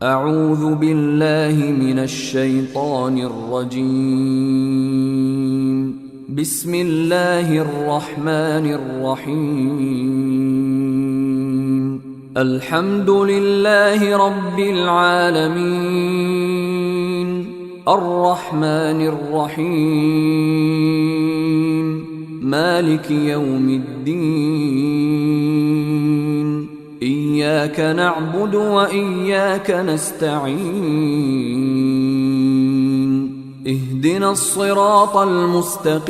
أعوذ بالله من الشيطان الرجيم. بسم الله الرحمن الرحيم. الحمد لله رب العالمين الرحمن الرحيم مالك يوم الدين إياك نعبد وإياك نستعين اهدنا الصراط المستقيم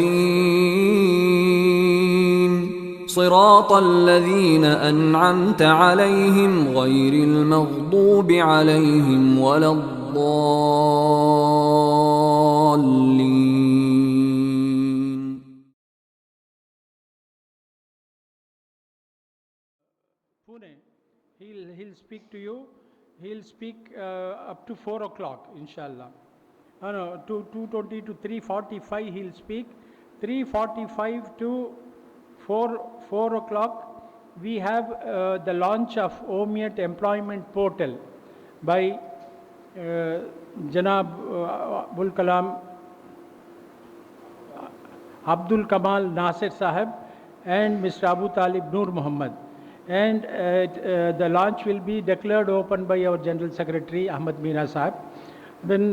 صراط الذين أنعمت عليهم غير المغضوب عليهم ولا الضالين. Pune, he'll speak to you. He'll speak up to 4 o'clock, inshallah. No, 2:20 to 3:45 he'll speak. 3:45 to 4 o'clock we have the launch of OMEIAT Employment Portal by Janab Abdul Kamal Nasir Sahib and Mr. Abu Talib Noor Muhammad. And the launch will be declared open by our General Secretary Ahmad Meena Sahib. Then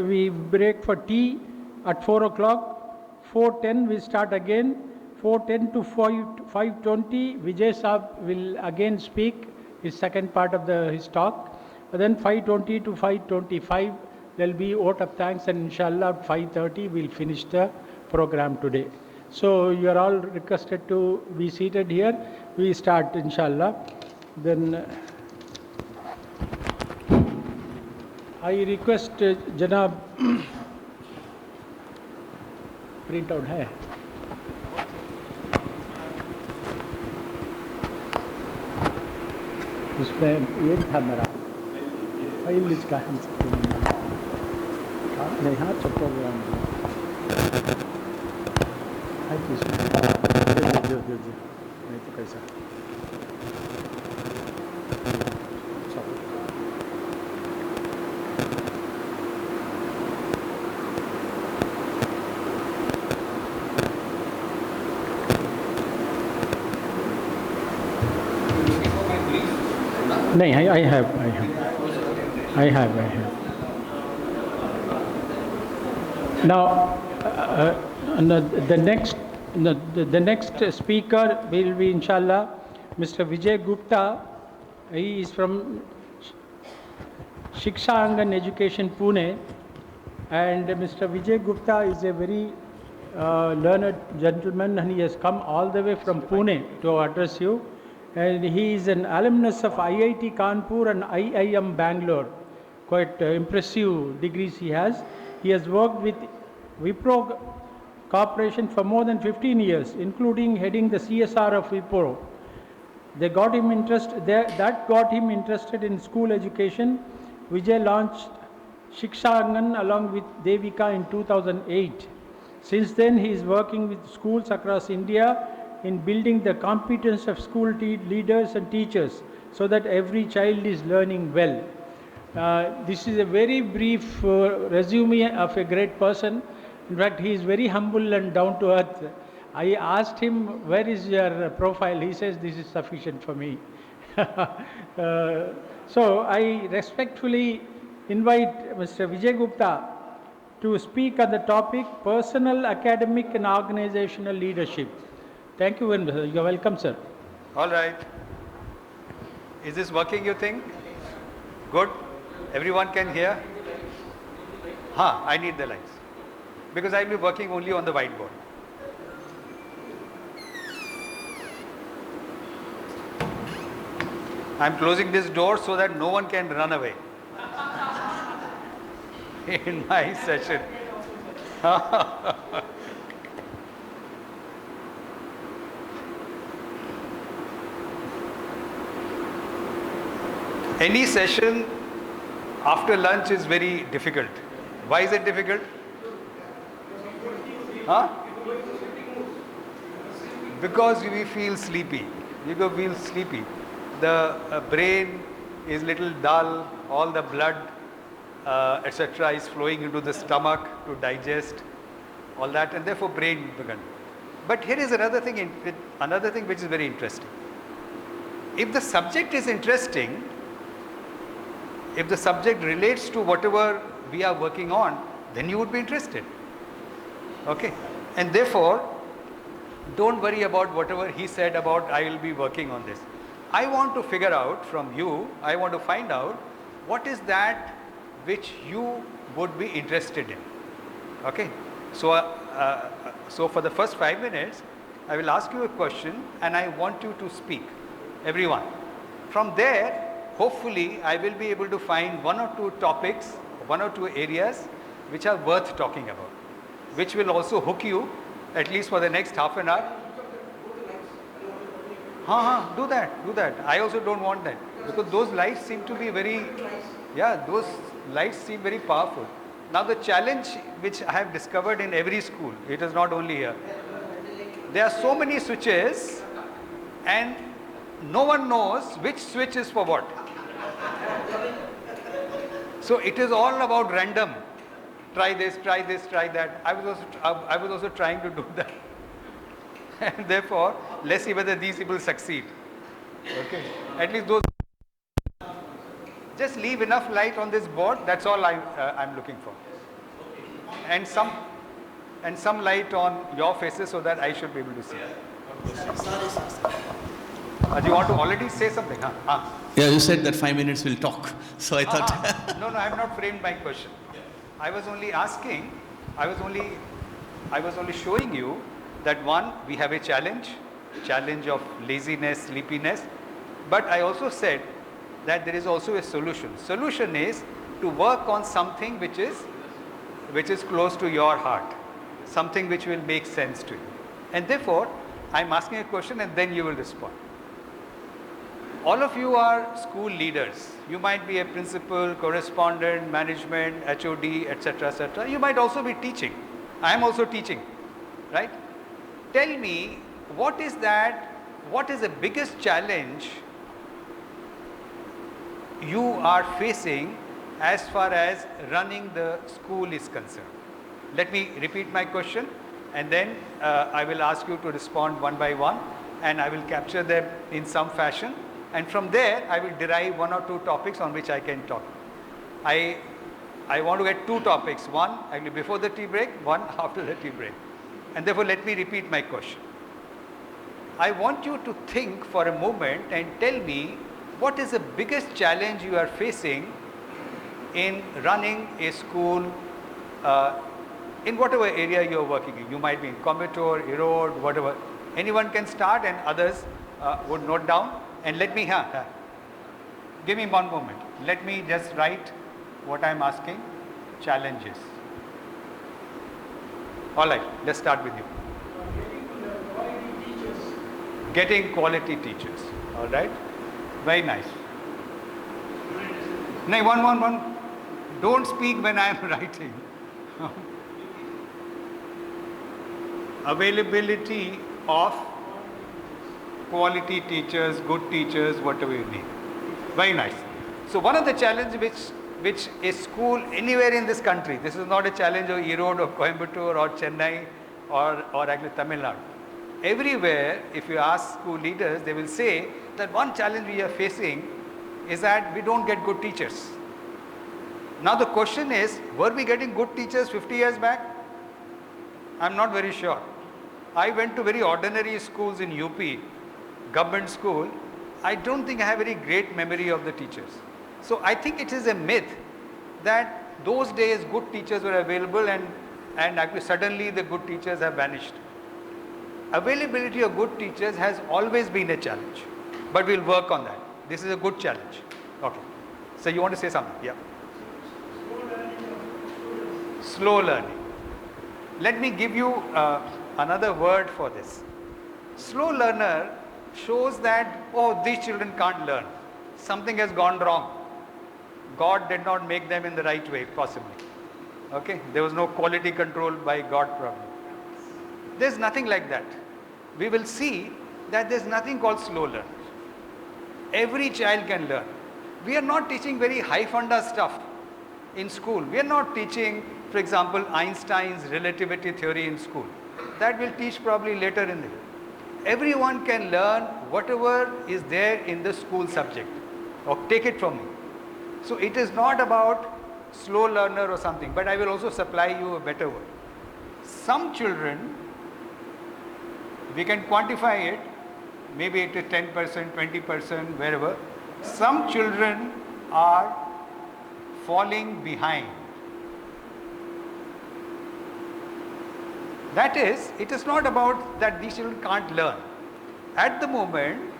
we break for tea at 4 o'clock. 4:10 we start again. 4:10 to 5:20 Vijay Sahib will again speak his second part of his talk. And then 5:20 to 5:25 there will be vote of thanks, and inshallah at 5:30 we'll finish the program today. So you are all requested to be seated here. We start inshallah. Then I request Janab print out hai. उसमें ये था मेरा file इसका हम नहीं हाँ चुपो गया जो नहीं तो कैसा नहीं I have. Now the next speaker will be inshallah Mr. Vijay Gupta. He is from Shiksha Angan Education Pune, and Mr. Vijay Gupta is a very learned gentleman, and he has come all the way from Pune to address you. And he is an alumnus of IIT Kanpur and IIM Bangalore. Quite impressive degrees he has. He has worked with Wipro Corporation for more than 15 years, including heading the CSR of Wipro. That got him interested in school education. Vijay launched Shiksha Angan along with Devika in 2008. Since then, he is working with schools across India in building the competence of school leaders and teachers so that every child is learning well. This is a very brief resume of a great person. In fact, he is very humble and down to earth. I asked him, where is your profile? He says, this is sufficient for me. So I respectfully invite Mr. Vijay Gupta to speak on the topic personal, academic and organizational leadership. Thank you, and you're welcome, sir. All right. Is this working, you think? Good? Everyone can hear? I need the lights. Because I'll be working only on the whiteboard. I'm closing this door so that no one can run away in my session. Any session after lunch is very difficult. Why is it difficult? Because we feel sleepy. You go feel sleepy. The brain is little dull, all the blood, etc. is flowing into the stomach to digest, all that, and therefore brain began. But here is another thing which is very interesting. If the subject is interesting, if the subject relates to whatever we are working on, then you would be interested. Okay? And therefore, don't worry about whatever he said about I will be working on this. I want to figure out from you, I want to find out what is that which you would be interested in. Okay? So for the first 5 minutes, I will ask you a question and I want you to speak, everyone. From there, hopefully, I will be able to find one or two topics, one or two areas which are worth talking about, which will also hook you at least for the next half an hour. Do that. I also don't want that because those lights seem to be those lights seem very powerful. Now the challenge which I have discovered in every school, it is not only here. There are so many switches and no one knows which switch is for what. So it is all about random. Try this, try that. I was also trying to do that. And therefore, let's see whether these people succeed. Okay. At least those. Just leave enough light on this board. That's all I'm looking for. And some light on your faces so that I should be able to see. Do you want to already say something? Yeah, you said that 5 minutes will talk. So I thought. No, I have not framed my question. I was only asking, I was only showing you that one, we have a challenge of laziness, sleepiness, but I also said that there is also a solution. Solution is to work on something which is close to your heart, something which will make sense to you. And therefore, I'm asking a question and then you will respond. All of you are school leaders. You might be a principal, correspondent, management, HOD, etc., etc. You might also be teaching. I am also teaching, right? Tell me, what is the biggest challenge you are facing as far as running the school is concerned? Let me repeat my question and then I will ask you to respond one by one and I will capture them in some fashion. And from there, I will derive one or two topics on which I can talk. I want to get two topics. One actually before the tea break, one after the tea break. And therefore, let me repeat my question. I want you to think for a moment and tell me what is the biggest challenge you are facing in running a school in whatever area you are working in. You might be in Coimbatore, Erode, whatever. Anyone can start and others would note down. And let me, give me one moment. Let me just write what I am asking, challenges. All right, let's start with you. Getting quality teachers. All right, very nice. No, one. Don't speak when I am writing. Availability of quality teachers, good teachers, whatever you need. Very nice. So one of the challenges which a school anywhere in this country, this is not a challenge of Erode or Coimbatore or Chennai or actually Tamil Nadu. Everywhere, if you ask school leaders, they will say that one challenge we are facing is that we don't get good teachers. Now the question is, were we getting good teachers 50 years back? I'm not very sure. I went to very ordinary schools in UP, government school. I don't think I have very great memory of the teachers. So I think it is a myth that those days good teachers were available and actually suddenly the good teachers have vanished. Availability of good teachers has always been a challenge, but we'll work on that. This is a good challenge. Okay. So you want to say something? Yeah. Slow learning. Let me give you another word for this. Slow learner shows that, oh, these children can't learn. Something has gone wrong. God did not make them in the right way, possibly. Okay? There was no quality control by God, probably. There's nothing like that. We will see that there's nothing called slow learners. Every child can learn. We are not teaching very high funda stuff in school. We are not teaching, for example, Einstein's relativity theory in school. That we'll teach probably later in the year. Everyone can learn whatever is there in the school subject, or take it from me. So it is not about slow learner or something, but I will also supply you a better word. Some children, we can quantify it, maybe it is 10%, 20%, wherever. Some children are falling behind. That is, it is not about that these children can't learn. At the moment,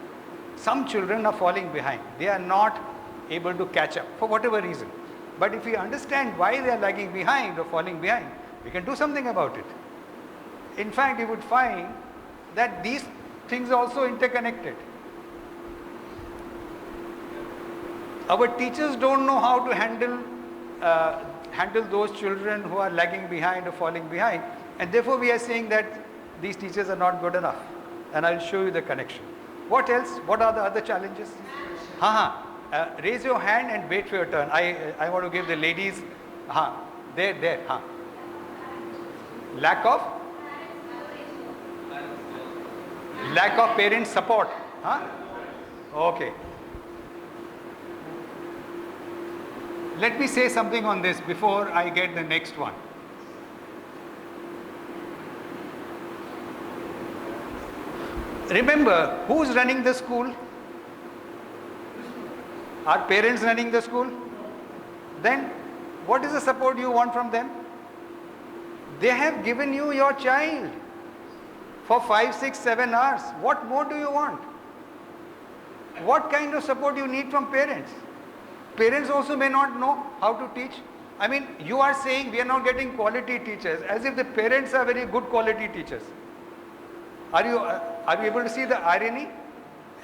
some children are falling behind. They are not able to catch up for whatever reason. But if we understand why they are lagging behind or falling behind, we can do something about it. In fact, you would find that these things are also interconnected. Our teachers don't know how to handle those children who are lagging behind or falling behind, and therefore we are saying that these teachers are not good enough. And I'll show you the connection. What else? What are the other challenges? Raise your hand and wait for your turn. I want to give the ladies. There. Lack of parent support. Okay. Let me say something on this before I get the next one. Remember, who's running the school? Are parents running the school? Then, what is the support you want from them? They have given you your child for 5, 6, 7 hours. What more do you want? What kind of support you need from parents? Parents also may not know how to teach. I mean, you are saying we are not getting quality teachers, as if the parents are very good quality teachers. Are you able to see the irony?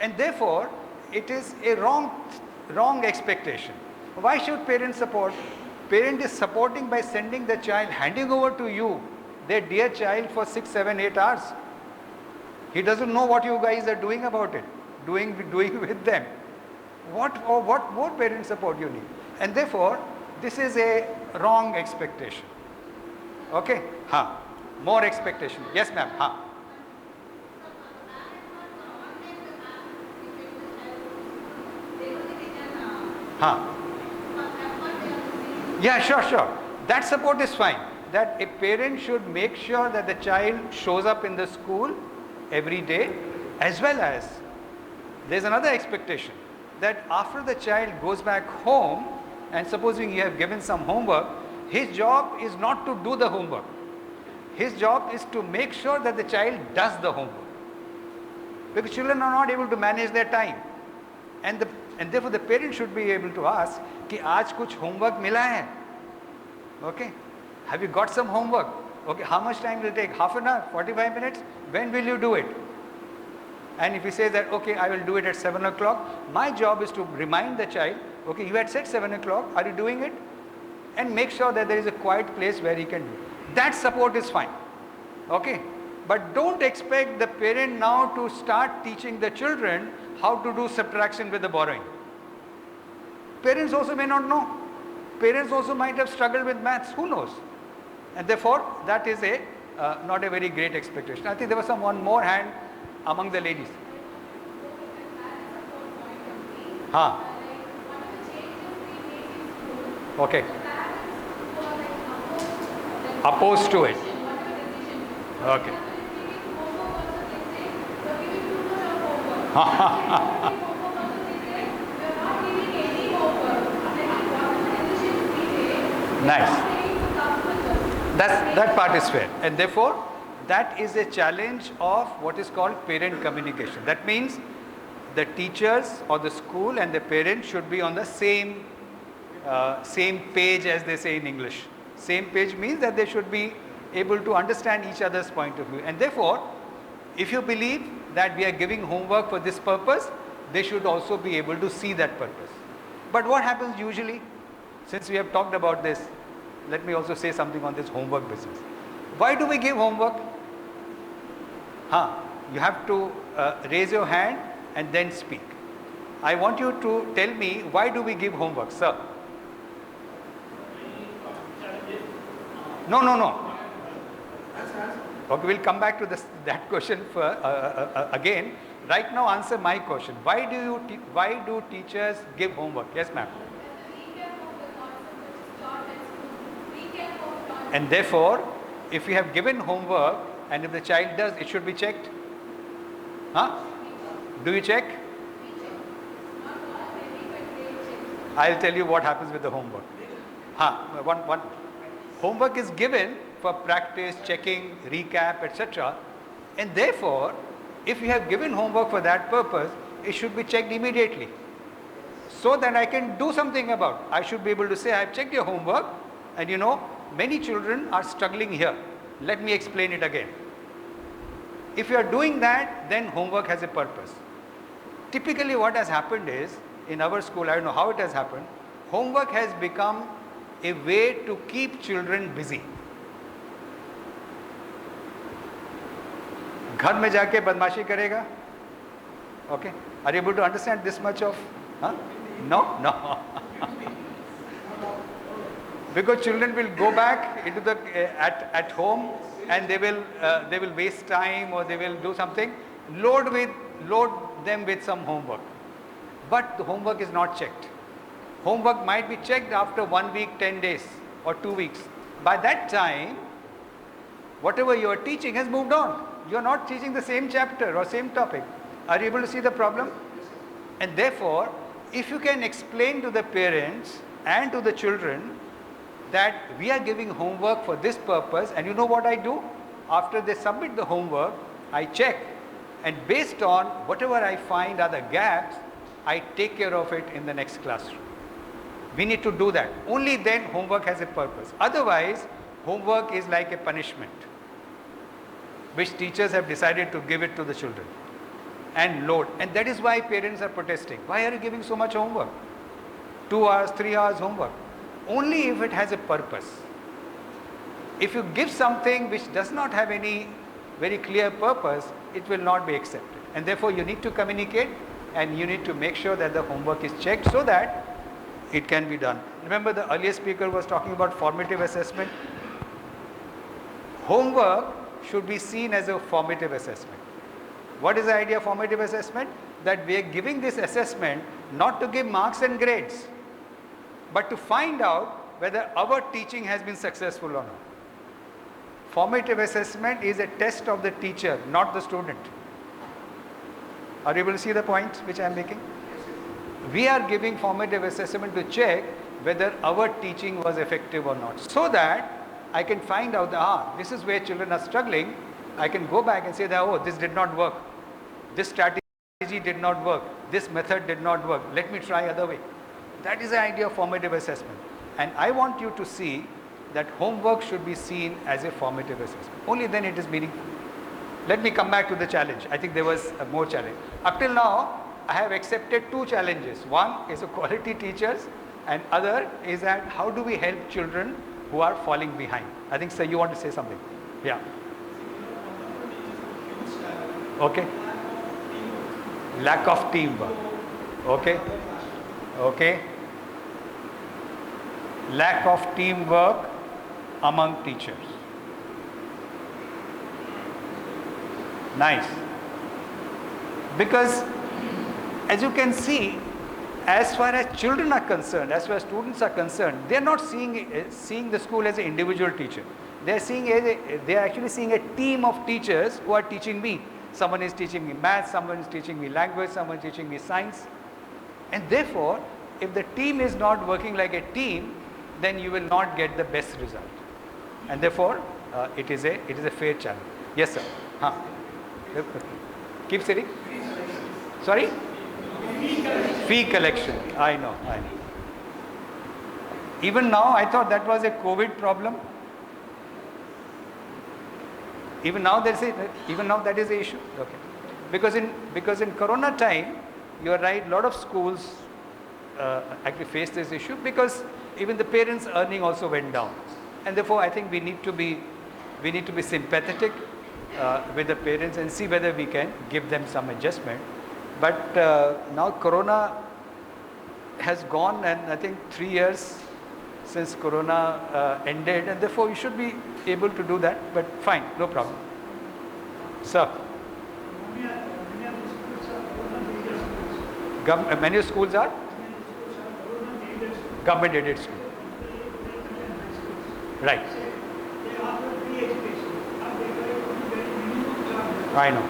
And therefore, it is a wrong expectation. Why should parents support? Parent is supporting by sending the child, handing over to you their dear child for 6, 7, 8 hours. He doesn't know what you guys are doing about it, doing with them. What more parent support you need? And therefore, this is a wrong expectation. Okay? More expectation. Yes, ma'am. Yeah, sure. That support is fine. That a parent should make sure that the child shows up in the school every day, as well as there's another expectation that after the child goes back home, and supposing you have given some homework, his job is not to do the homework. His job is to make sure that the child does the homework. Because children are not able to manage their time. And therefore the parent should be able to ask, कि आज कुछ homework मिला है? Okay. Have you got some homework? Okay, how much time will it take? Half an hour? 45 minutes? When will you do it? And if he says that, okay, I will do it at 7 o'clock, my job is to remind the child, okay, you had said 7 o'clock, are you doing it? And make sure that there is a quiet place where he can do it. That support is fine. Okay. But don't expect the parent now to start teaching the children how to do subtraction with the borrowing. Parents also may not know. Parents also might have struggled with maths, who knows? And therefore, that is not a very great expectation. I think there was one more hand among the ladies. Okay. Opposed to it. Okay. Nice. That part is fair. And therefore, that is a challenge of what is called parent communication. That means the teachers or the school and the parent should be on the same page, as they say in English. Same page means that they should be able to understand each other's point of view. And therefore, if you believe that we are giving homework for this purpose, they should also be able to see that purpose. But what happens usually, since we have talked about this, let me also say something on this homework business. Why do we give homework? You have to raise your hand and then speak. I want you to tell me, why do we give homework, sir? No, no, no. Okay, we'll come back to that question again. Right now, answer my question. Why do teachers give homework? Yes, ma'am. And therefore, if you have given homework and if the child does, it should be checked. Huh? Do you check? I'll tell you what happens with the homework. One homework is given for practice, checking, recap, etc. And therefore, if you have given homework for that purpose, it should be checked immediately. So that I can do something about it. I should be able to say, I have checked your homework, and you know, many children are struggling here. Let me explain it again. If you are doing that, then homework has a purpose. Typically what has happened is, in our school, I don't know how it has happened, homework has become a way to keep children busy. घर में जाके बदमाशी करेगा? Okay, are you able to understand this much of? Huh? No. Because children will go back into the at home and they will waste time, or they will do something, load them with some homework. But the homework is not checked. Homework might be checked after 1 week, 10 days or 2 weeks. By that time, whatever you are teaching has moved on. You are not teaching the same chapter or same topic. Are you able to see the problem? And therefore, if you can explain to the parents and to the children that we are giving homework for this purpose, and you know what I do? After they submit the homework, I check, and based on whatever I find are the gaps, I take care of it in the next classroom. We need to do that. Only then homework has a purpose. Otherwise, homework is like a punishment, which teachers have decided to give it to the children and load. And that is why parents are protesting. Why are you giving so much homework? 2 hours, 3 hours homework. Only if it has a purpose. If you give something which does not have any very clear purpose, it will not be accepted. And therefore you need to communicate, and you need to make sure that the homework is checked so that it can be done. Remember, the earlier speaker was talking about formative assessment. Homework should be seen as a formative assessment. What is the idea of formative assessment? That we are giving this assessment not to give marks and grades, but to find out whether our teaching has been successful or not. Formative assessment is a test of the teacher, not the student. Are you able to see the point which I am making? We are giving formative assessment to check whether our teaching was effective or not, so that I can find out that this is where children are struggling. I can go back and say that, oh, this did not work. This strategy did not work. This method did not work. Let me try other way. That is the idea of formative assessment. And I want you to see that homework should be seen as a formative assessment. Only then it is meaningful. Let me come back to the challenge. I think there was a more challenge. Up till now, I have accepted 2 challenges. One is a quality teachers, and other is that how do we help children who are falling behind. I think, sir, you want to say something? Yeah. Okay. Lack of teamwork. Okay. Okay. Lack of teamwork among teachers. Nice. Because as you can see, as far as children are concerned, as far as students are concerned, they are not seeing the school as an individual teacher. They are actually seeing a team of teachers who are teaching me. Someone is teaching me math, someone is teaching me language, someone is teaching me science. And therefore, if the team is not working like a team, then you will not get the best result. And therefore, it is a fair challenge. Yes, sir. Keep sitting. Sorry? Fee collection. I know. Even now, I thought that was a COVID problem. Even now that is the issue. Okay. Because in Corona time, you are right, a lot of schools actually faced this issue, because even the parents' earning also went down. And therefore, I think we need to be sympathetic with the parents and see whether we can give them some adjustment. But now Corona has gone, and I think 3 years since Corona ended, and therefore we should be able to do that. But fine, no problem. Sir. Many schools are government aided schools. Right. I know.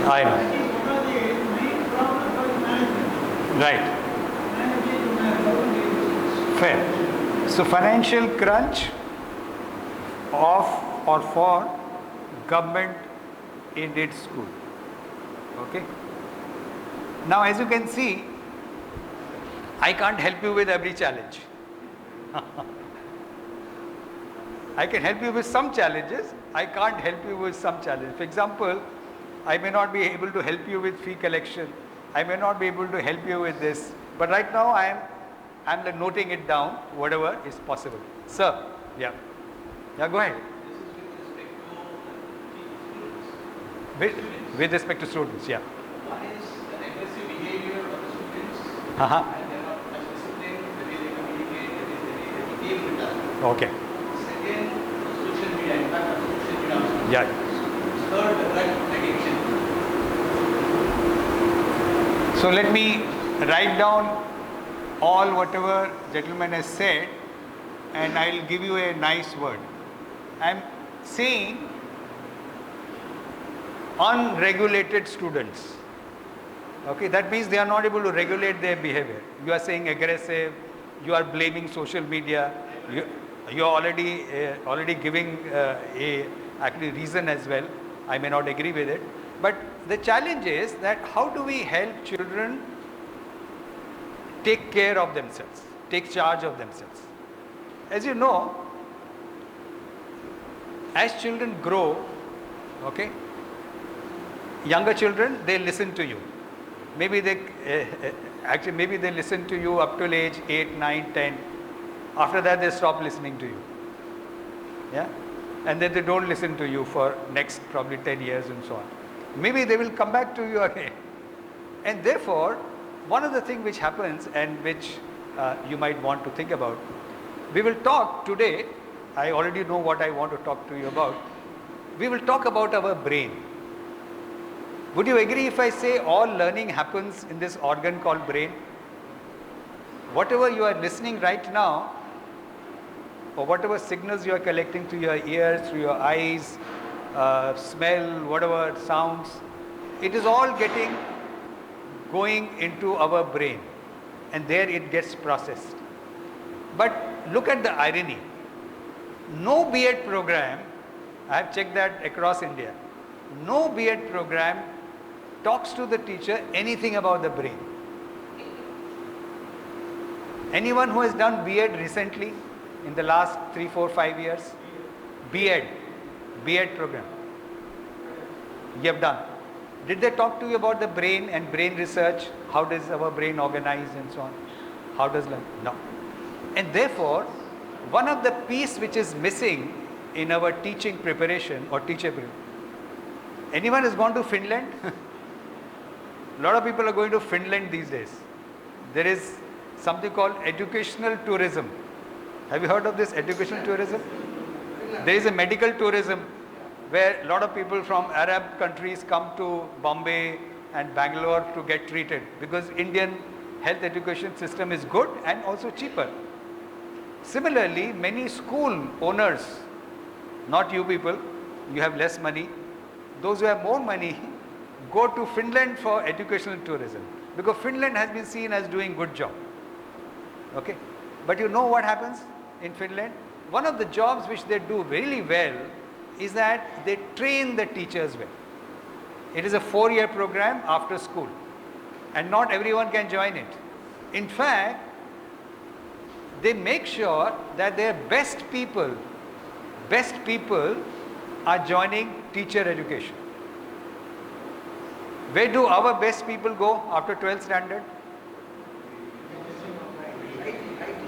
I know. Right. Fair. So financial crunch of or for government aided school. Okay. Now as you can see, I can't help you with every challenge. I can help you with some challenges. I can't help you with some challenges. For example, I may not be able to help you with fee collection. I may not be able to help you with this. But right now I'm like noting it down, whatever is possible. Sir, yeah. Yeah, go ahead. With respect to students, yeah. One is the aggressive behavior of the students, Uh-huh. and they are not as disciplined, the way they communicate, the way they behave with others. Okay. Second, social media, impact of social media. Yeah. Third, the drug addiction. So let me write down all whatever gentleman has said, and I will give you a nice word. I am saying unregulated students. Okay, that means they are not able to regulate their behavior. You are saying aggressive, you are blaming social media, you are already giving a actually reason as well. I may not agree with it. But the challenge is that how do we help children take care of themselves, take charge of themselves? As you know, as children grow, okay, younger children, they listen to you. Maybe they maybe they listen to you up till age 8, 9, 10. After that, they stop listening to you. Yeah, and then they don't listen to you for next probably 10 years and so on. Maybe they will come back to you again. And therefore, one of the things which happens and which you might want to think about, we will talk today. I already know what I want to talk to you about. We will talk about our brain. Would you agree if I say all learning happens in this organ called brain? Whatever you are listening right now, or whatever signals you are collecting through your ears, through your eyes, smell, whatever sounds, it is all going into our brain, and there it gets processed. But look at the irony. No B.Ed program, I have checked that across India, no B.Ed program talks to the teacher anything about the brain. Anyone who has done B.Ed recently in the last 3, 4, 5 years? B.Ed program. You have done. Did they talk to you about the brain and brain research? How does our brain organize and so on? How does learn? No. And therefore, one of the piece which is missing in our teaching preparation or teacher preparation. Anyone has gone to Finland? A lot of people are going to Finland these days. There is something called educational tourism. Have you heard of this educational tourism? There is a medical tourism where a lot of people from Arab countries come to Bombay and Bangalore to get treated because Indian health education system is good and also cheaper. Similarly, many school owners, not you people, you have less money, those who have more money go to Finland for educational tourism because Finland has been seen as doing good job. Okay, but you know what happens in Finland? One of the jobs which they do really well is that they train the teachers well. It is a 4-year program after school and not everyone can join it. In fact, they make sure that their best people are joining teacher education. Where do our best people go after 12th standard?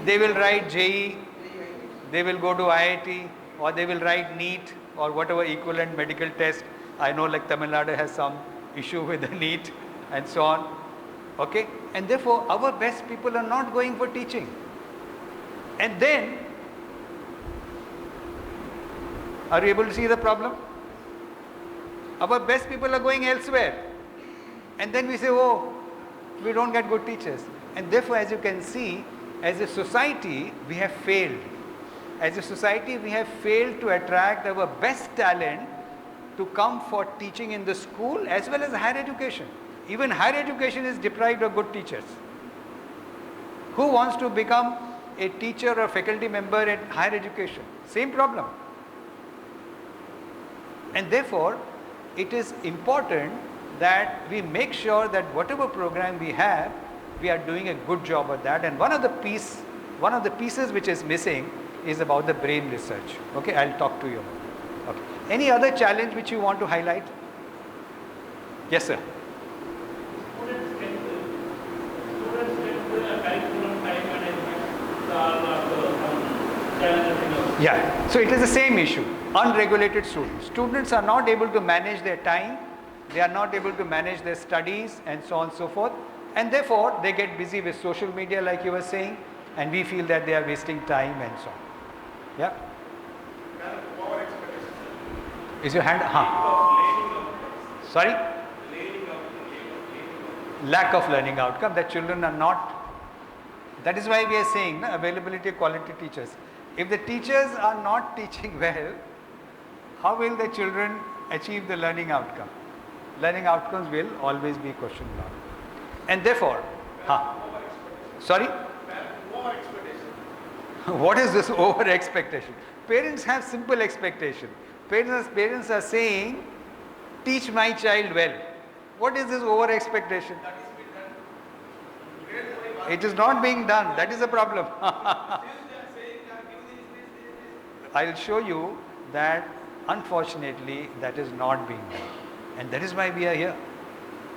They will write JE, they will go to IIT, or they will write NEET or whatever equivalent medical test. I know like Tamil Nadu has some issue with the NEET and so on. Okay? And therefore our best people are not going for teaching. And then, are you able to see the problem? Our best people are going elsewhere. And then we say, oh, we don't get good teachers. And therefore, as you can see, as a society, we have failed. As a society, we have failed to attract our best talent to come for teaching in the school as well as higher education. Even higher education is deprived of good teachers. Who wants to become a teacher or faculty member at higher education? Same problem. And therefore, it is important that we make sure that whatever program we have, we are doing a good job of that. And one of the pieces which is missing is about the brain research. Okay, I'll talk to you about it. Okay. Any other challenge which you want to highlight? Yes, sir. Students get curriculum time management challenges. Yeah, so it is the same issue. Unregulated students. Students are not able to manage their time, they are not able to manage their studies and so on and so forth. And therefore, they get busy with social media like you were saying, and we feel that they are wasting time and so on. Yeah? Is your hand? Sorry? Lack of learning outcome, that children are not. That is why we are saying availability of quality teachers. If the teachers are not teaching well, how will the children achieve the learning outcome? Learning outcomes will always be question mark. And therefore, sorry? What is this over expectation? Parents have simple expectation. Parents are saying, teach my child well. What is this over expectation? It is not being done. That is the problem. I'll show you that unfortunately that is not being done. And that is why we are here.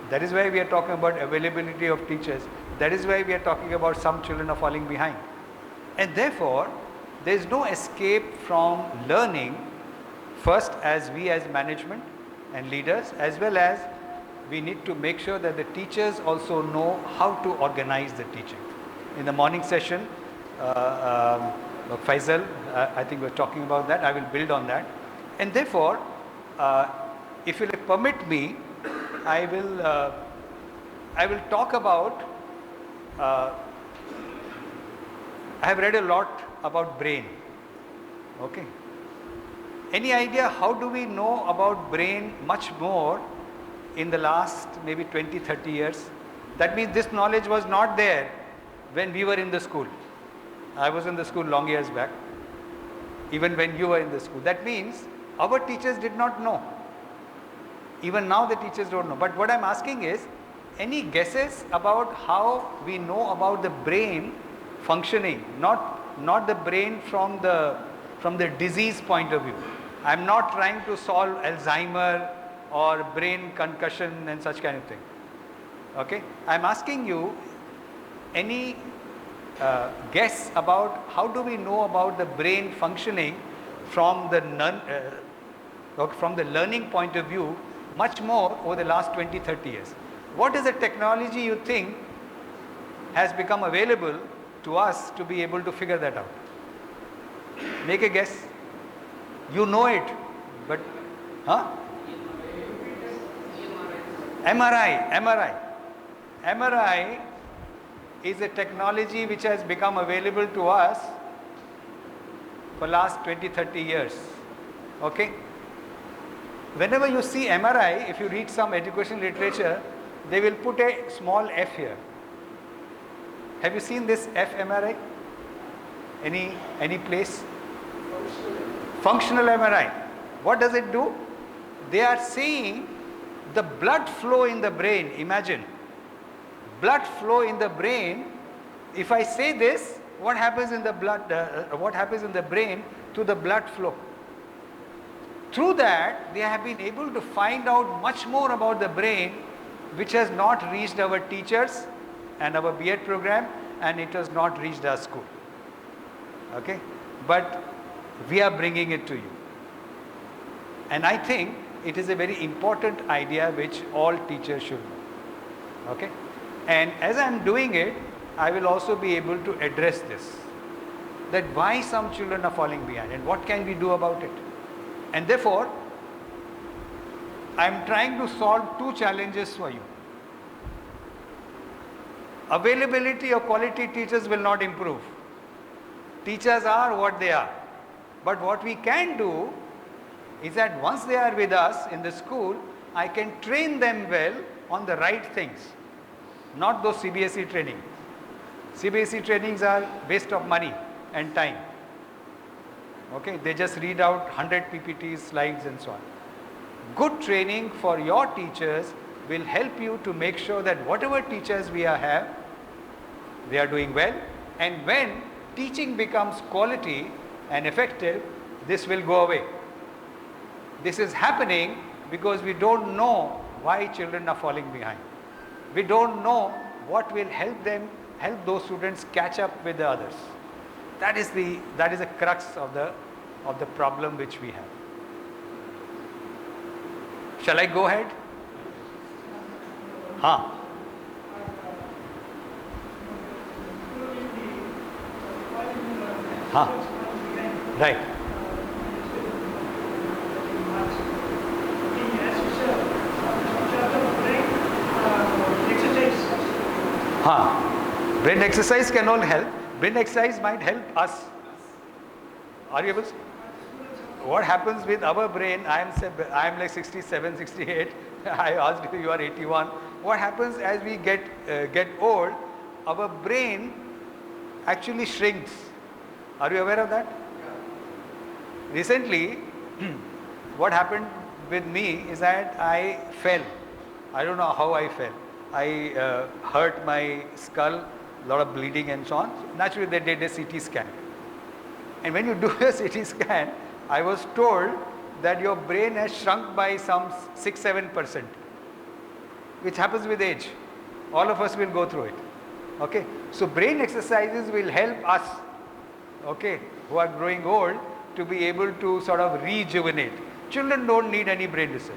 That is why we are talking about availability of teachers. That is why we are talking about some children are falling behind. And therefore, there is no escape from learning, first as we as management and leaders, as well as we need to make sure that the teachers also know how to organize the teaching. In the morning session, Faisal, I think we're talking about that. I will build on that. And therefore, if you'll permit me, I will talk about, I have read a lot about brain. Okay. Any idea how do we know about brain much more in the last maybe 20-30 years? That means this knowledge was not there when we were in the school. I was in the school long years back, even when you were in the school. That means our teachers did not know. Even now the teachers don't know. But what I'm asking is, any guesses about how we know about the brain functioning? Not the brain from the disease point of view. I'm not trying to solve Alzheimer or brain concussion and such kind of thing. Okay? I'm asking you any guess about how do we know about the brain functioning from the learning point of view much more over the last 20-30 years. What is the technology you think has become available to us to be able to figure that out? Make a guess. You know it, but MRI is a technology which has become available to us for last 20-30 years. Okay? Whenever you see MRI, if you read some education literature, they will put a small f here. Have you seen this fMRI? Any place? Functional MRI. What does it do? They are saying the blood flow in the brain. Imagine blood flow in the brain. If I say this, what happens in the blood? What happens in the brain to the blood flow? Through that, they have been able to find out much more about the brain, which has not reached our teachers and our B.Ed program, and it has not reached our school. Okay? But we are bringing it to you. And I think it is a very important idea which all teachers should know. Okay? And as I am doing it, I will also be able to address this. That why some children are falling behind and what can we do about it. And therefore, I am trying to solve two challenges for you. Availability of quality teachers will not improve. Teachers are what they are. But what we can do is that once they are with us in the school, I can train them well on the right things, not those CBSE training. CBSE trainings are waste of money and time. Okay, they just read out 100 PPTs, slides and so on. Good training for your teachers will help you to make sure that whatever teachers we have, they are doing well, and when teaching becomes quality and effective, this will go away. This is happening because we don't know why children are falling behind. We don't know what will help those students catch up with the others. That is the crux of the problem which we have. Shall I go ahead? Right. Brain exercise can all help. Brain exercise might help us. Are you able to? What happens with our brain? I am like 67, 68. I asked you are 81. What happens as we get old? Our brain actually shrinks. Are you aware of that? Recently, what happened with me is that I fell. I don't know how I fell. I hurt my skull, a lot of bleeding and so on. Naturally, they did a CT scan. And when you do a CT scan, I was told that your brain has shrunk by some 6-7%, which happens with age. All of us will go through it. Okay, so brain exercises will help us, okay, who are growing old, to be able to sort of rejuvenate. Children don't need any brain research.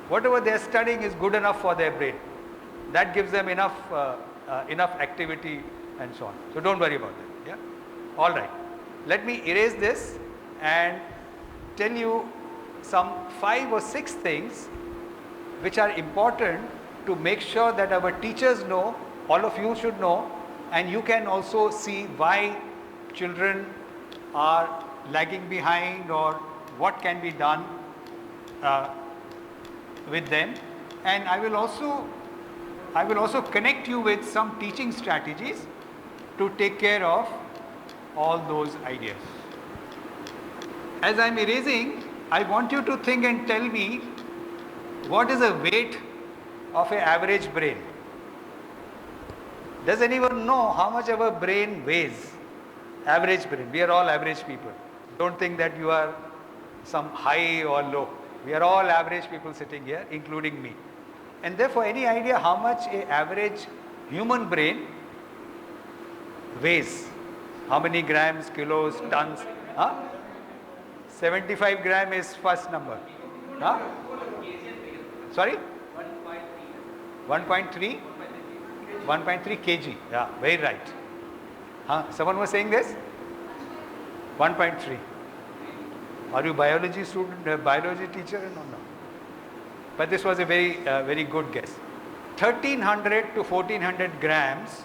Whatever they are studying is good enough for their brain. That gives them enough activity and so on. So don't worry about that. Yeah. All right. Let me erase this and tell you some 5 or 6 things which are important to make sure that our teachers know, all of you should know, and you can also see why children are lagging behind or what can be done with them. And I will also connect you with some teaching strategies to take care of all those ideas. As I am erasing, I want you to think and tell me what is the weight of an average brain. Does anyone know how much our brain weighs? Average brain. We are all average people. Don't think that you are some high or low. We are all average people sitting here, including me. And therefore, any idea how much an average human brain weighs? How many grams, kilos, tons? 75 gram is first number. Sorry? 1.3? 1.3 kg. Yeah, very right. Someone was saying this? 1.3. Are you biology student, biology teacher? No. But this was a very good guess. 1300 to 1400 grams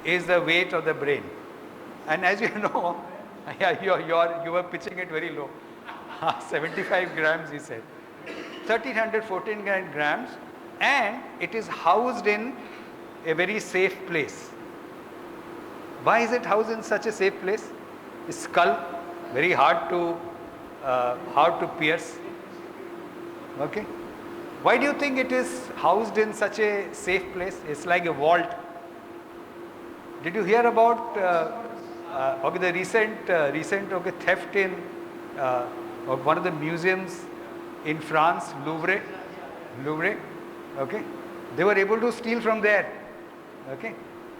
is the weight of the brain. And as you know, you were pitching it very low. 75 grams, he said. 1300, 1400 grams, and it is housed in a very safe place. Why is it housed in such a safe place? The skull, very hard to pierce. Okay. Why do you think it is housed in such a safe place? It's like a vault. Did you hear about the recent theft in of one of the museums in France, Louvre, okay? They were able to steal from there, okay?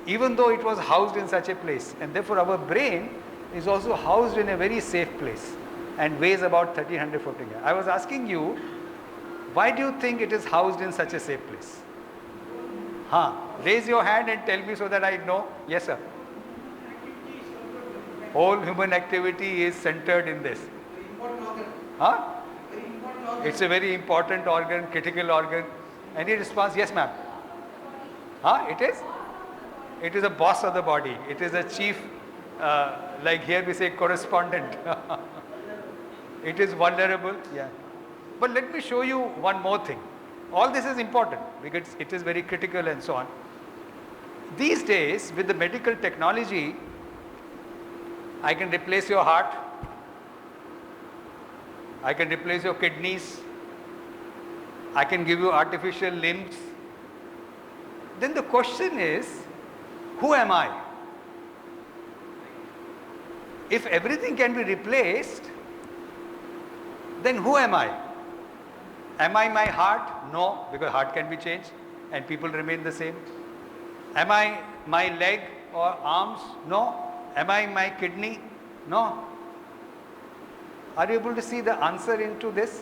Even though it was housed in such a place. And therefore our brain is also housed in a very safe place and weighs about 1340 grams. I was asking you, why do you think it is housed in such a safe place? Raise your hand and tell me so that I know. Yes, sir. Whole human activity is centered in this. Very important organ. Huh? Very important organ. It's a very important organ, critical organ. Any response? Yes, ma'am. It is? It is a boss of the body. It is a chief, like here we say correspondent. It is vulnerable. Yeah. But let me show you one more thing. All this is important because it is very critical and so on. These days, with the medical technology, I can replace your heart, I can replace your kidneys, I can give you artificial limbs. Then the question is, who am I? If everything can be replaced, then who am I? Am I my heart? No, because heart can be changed and people remain the same. Am I my leg or arms? No. Am I my kidney? No. Are you able to see the answer into this?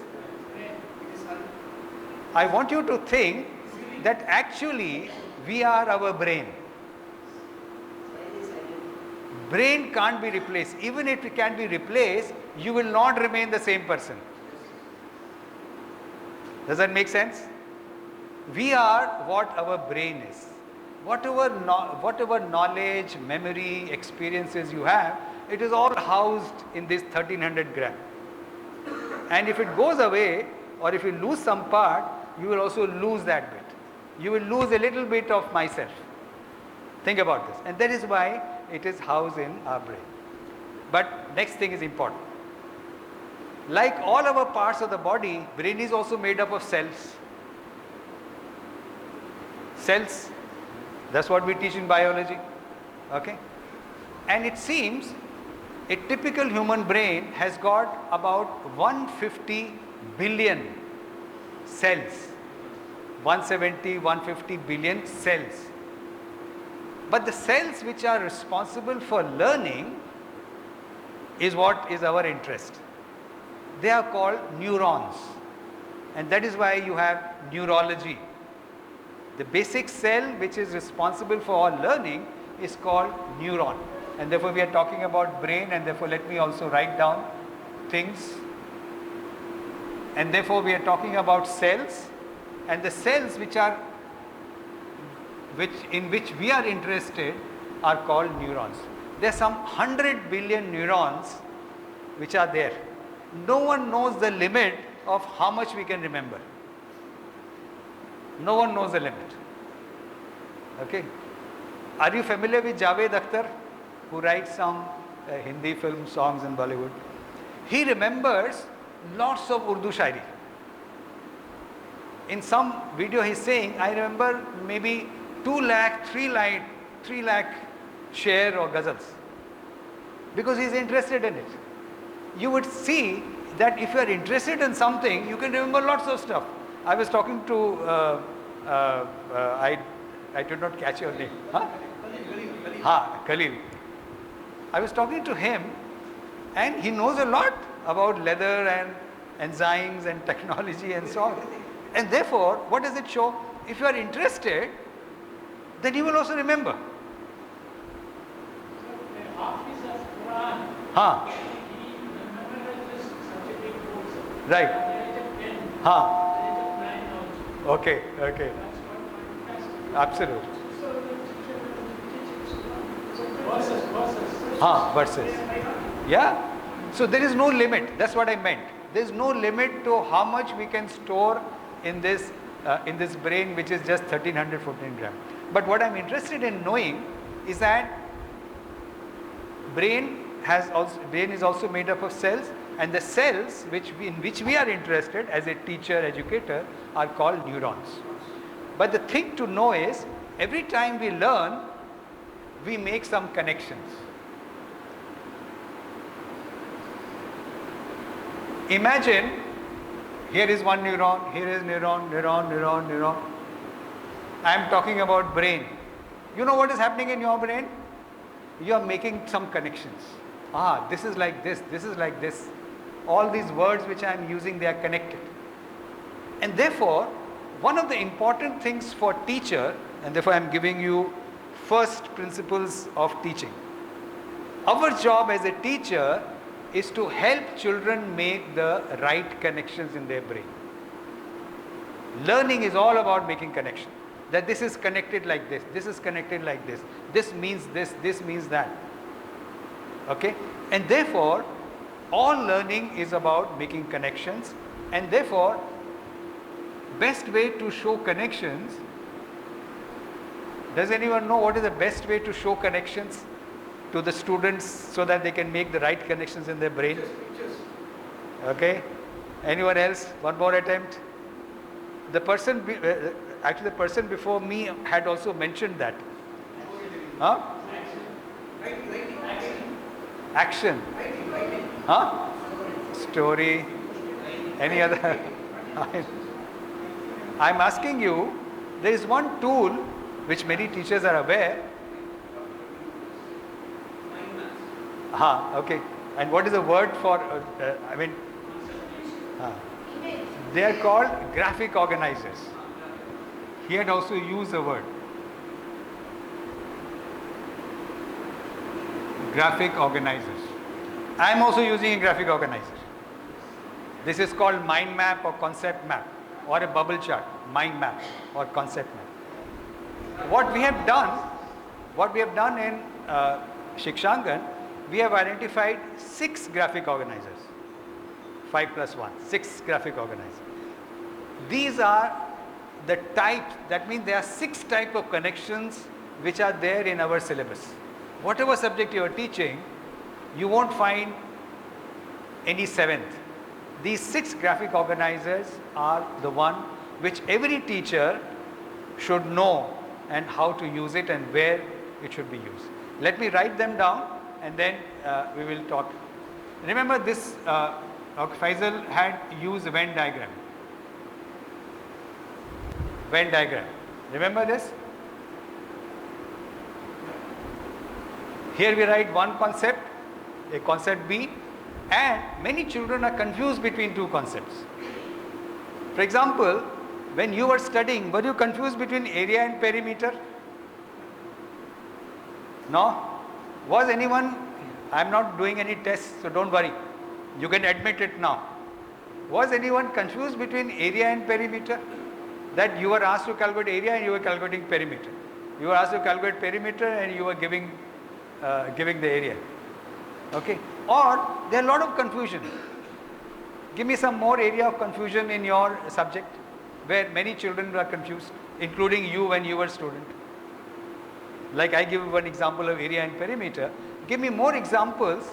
I want you to think that actually we are our brain. Brain can't be replaced. Even if it can be replaced, you will not remain the same person. Does that make sense? We are what our brain is. Whatever knowledge, memory, experiences you have, it is all housed in this 1300 gram. And if it goes away, or if you lose some part, you will also lose that bit. You will lose a little bit of myself. Think about this. And that is why it is housed in our brain. But next thing is important. Like all our parts of the body, brain is also made up of cells. Cells. That's what we teach in biology, okay? And it seems a typical human brain has got about 150 billion cells. 170, 150 billion cells. But the cells which are responsible for learning is what is our interest. They are called neurons. And that is why you have neurology. The basic cell which is responsible for all learning is called neuron. And therefore we are talking about brain, and therefore let me also write down things. And therefore we are talking about cells, and the cells in which we are interested are called neurons. There are some 100 billion neurons which are there. No one knows the limit of how much we can remember. No one knows the limit. Okay. Are you familiar with Javed Akhtar, who writes some Hindi film songs in Bollywood? He remembers lots of Urdu shairi. In some video he's saying, I remember maybe 2 lakh, 3 lakh share or ghazals. Because he's interested in it. You would see that if you are interested in something, you can remember lots of stuff. I was talking to, I did not catch your name. Khalil. I was talking to him, and he knows a lot about leather and enzymes and technology and so on. And therefore, what does it show? If you are interested, then you will also remember. Right. Okay. Absolutely. Versus. Yeah. So there is no limit. That's what I meant. There is no limit to how much we can store in this brain, which is just 1314 grams. But what I'm interested in knowing is that brain is also made up of cells, and the cells in which we are interested as a teacher, educator, are called neurons. But the thing to know is, every time we learn, we make some connections. Imagine, here is one neuron, here is neuron, neuron, neuron, neuron. I am talking about brain. You know what is happening in your brain? You are making some connections. This is like this is like this. All these words which I am using, they are connected. And therefore, one of the important things for teacher, and therefore I am giving you first principles of teaching. Our job as a teacher is to help children make the right connections in their brain. Learning is all about making connection. That this is connected like this is connected like this means this means that. Okay? And therefore, all learning is about making connections, and therefore, best way to show connections. Does anyone know what is the best way to show connections to the students so that they can make the right connections in their brain? Okay? Anyone else? One more attempt. The person, actually the person before me had also mentioned that. Huh? Action. Huh? Story. Any other? I'm asking you, there is one tool which many teachers are aware. Okay. And what is the word for, they are called graphic organizers. He had also used the word. Graphic organizers. I am also using a graphic organizer. This is called mind map or concept map, or a bubble chart, mind map or concept map. What we have done in Shikshangan, we have identified 6 graphic organizers. 5 plus 1, 6 graphic organizers. These are the types, that means there are 6 types of connections which are there in our syllabus. Whatever subject you are teaching, you won't find any 7th. These 6 graphic organizers are the one which every teacher should know and how to use it and where it should be used. Let me write them down and then we will talk. Remember this, Faisal had used Venn diagram. Venn diagram. Remember this? Here we write one concept, a concept B, and many children are confused between 2 concepts. For example, when you were studying, were you confused between area and perimeter? No? Was anyone, I am not doing any tests, so don't worry. You can admit it now. Was anyone confused between area and perimeter? That you were asked to calculate area and you were calculating perimeter. You were asked to calculate perimeter and you were giving the area. Okay? Or there are a lot of confusion. Give me some more area of confusion in your subject where many children were confused, including you when you were a student. Like I give one example of area and perimeter. Give me more examples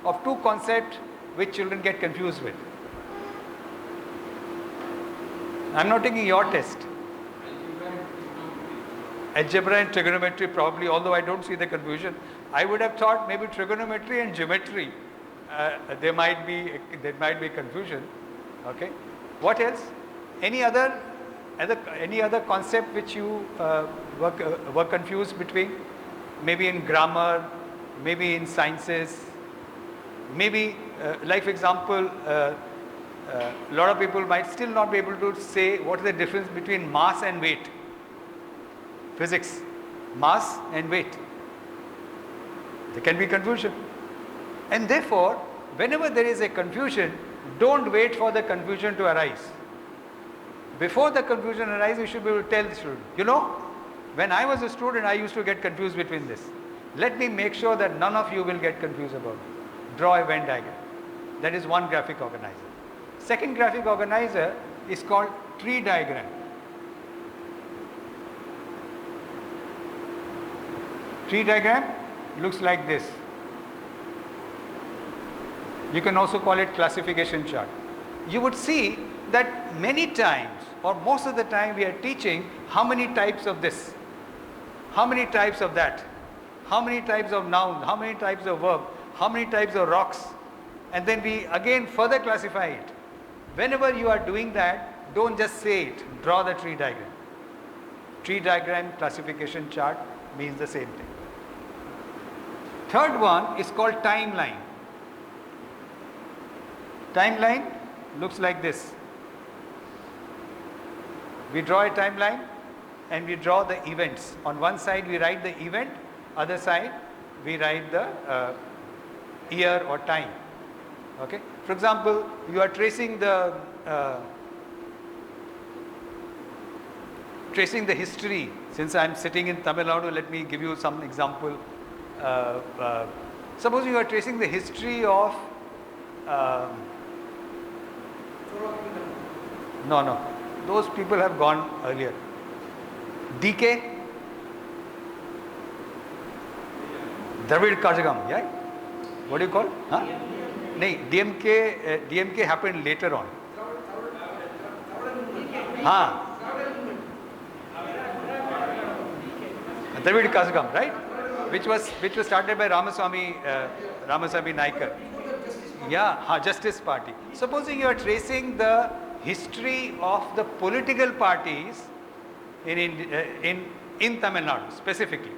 of 2 concepts which children get confused with. I am not taking your test. Algebra and trigonometry probably, although I don't see the confusion. I would have thought maybe trigonometry and geometry, there might be confusion. Okay. What else? Any other concept which you were confused between? Maybe in grammar, maybe in sciences, maybe like for example, a lot of people might still not be able to say what is the difference between mass and weight. Physics, mass and weight. There can be confusion. And therefore, whenever there is a confusion, don't wait for the confusion to arise. Before the confusion arises, you should be able to tell the student, you know, when I was a student, I used to get confused between this. Let me make sure that none of you will get confused about it. Draw a Venn diagram. That is one graphic organizer. Second graphic organizer is called tree diagram. Tree diagram looks like this. You can also call it classification chart. You would see that many times or most of the time we are teaching how many types of this, how many types of that, how many types of noun, how many types of verb, how many types of rocks. and then we again further classify it. Whenever you are doing that, don't just say it, draw the tree diagram. Tree diagram classification chart means the same thing. Third one is called timeline. Timeline looks like this. We draw a timeline and we draw the events. On one side we write the event, other side we write the year or time. Okay. For example, you are tracing the history. Since I am sitting in Tamil Nadu, let me give you some example. Suppose you are tracing the history of no, those people have gone earlier. DK, Dravid Kazhagam, yeah? What do you call? Huh? No, DMK happened later on. Dravid Kazhagam, right? Which was started by Ramaswamy Naikar. Yeah, Justice Party. Supposing you are tracing the history of the political parties in Tamil Nadu specifically,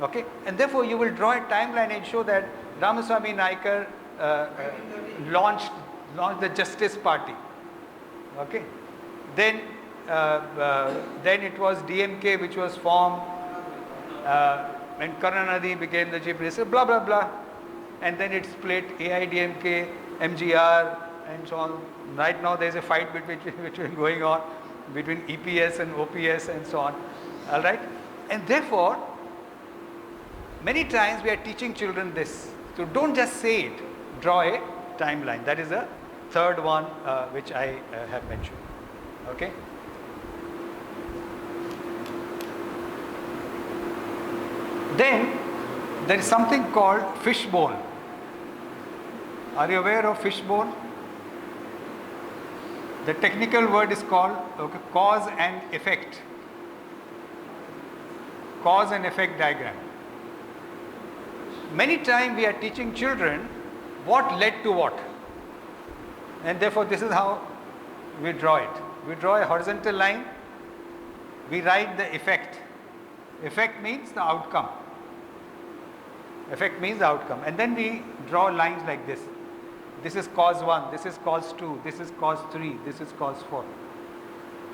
okay, and therefore you will draw a timeline and show that Ramaswamy Naikar launched the Justice Party, okay, then it was DMK which was formed, and Karunanidhi became the chief minister, blah blah blah, and then it split AIDMK, MGR, and so on. Right now there is a fight which is going on between EPS and OPS and so on. All right, and therefore many times we are teaching children this. So don't just say it, draw a timeline. That is the third one which I have mentioned. Okay. Then there is something called fishbone. Are you aware of fishbone? The technical word is called cause and effect. Cause and effect diagram. Many times we are teaching children what led to what. And therefore this is how we draw it. We draw a horizontal line. We write the effect. Effect means the outcome. Effect means the outcome. And then we draw lines like this. This is cause 1, this is cause 2, this is cause 3, this is cause 4.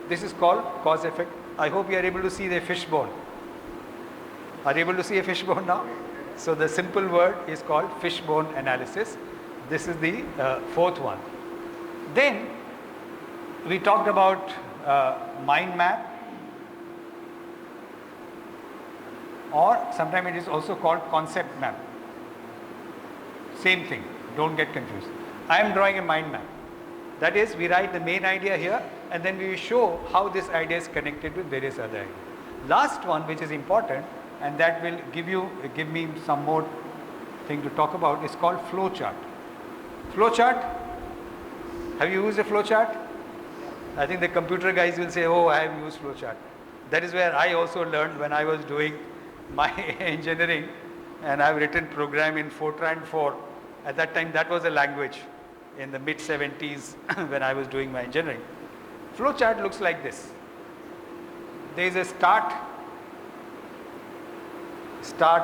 This is called cause effect. I hope you are able to see the fishbone. Are you able to see a fishbone now? So the simple word is called fishbone analysis. This is the fourth one. Then we talked about mind map, or sometimes it is also called concept map. Same thing, don't get confused. I am drawing a mind map. That is, we write the main idea here and then we show how this idea is connected with various other ideas. Last one, which is important, and that will give me some more thing to talk about, is called flow chart. Flow chart, have you used a flow chart? I think the computer guys will say, oh, I have used flow chart. That is where I also learned when I was doing my engineering, and I have written program in Fortran 4. At that time that was a language in the mid 70s when I was doing my engineering. Flow chart looks like this. There is a start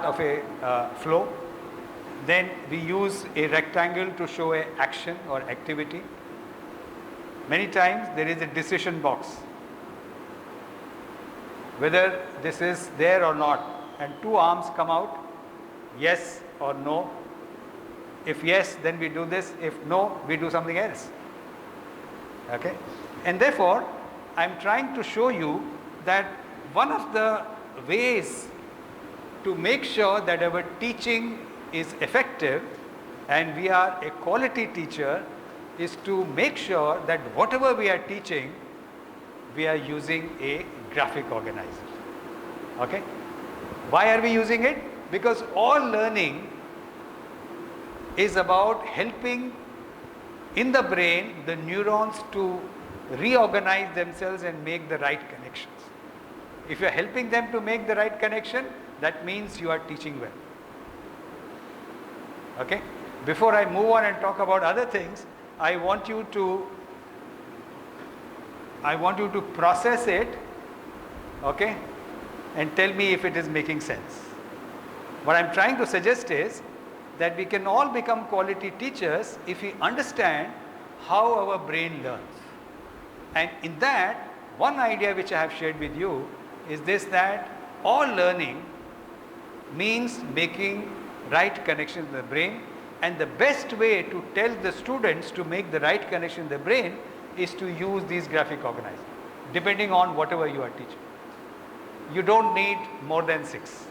of a flow. Then we use a rectangle to show a action or activity. Many times there is a decision box, whether this is there or not, and two arms come out, yes or no. If yes, then we do this. If no, we do something else. Okay? And therefore, I am trying to show you that one of the ways to make sure that our teaching is effective and we are a quality teacher is to make sure that whatever we are teaching, we are using a graphic organizer. Okay? Why are we using it? Because all learning is about helping in the brain the neurons to reorganize themselves and make the right connections. If you are helping them to make the right connection, that means you are teaching well. Okay? before I move on and talk about other things, I want you to process it, okay, and tell me if it is making sense. What I'm trying to suggest is that we can all become quality teachers if we understand how our brain learns. And in that, one idea which I have shared with you is this, that all learning means making right connections in the brain, and the best way to tell the students to make the right connection in the brain is to use these graphic organizers, depending on whatever you are teaching. You don't need more than 6.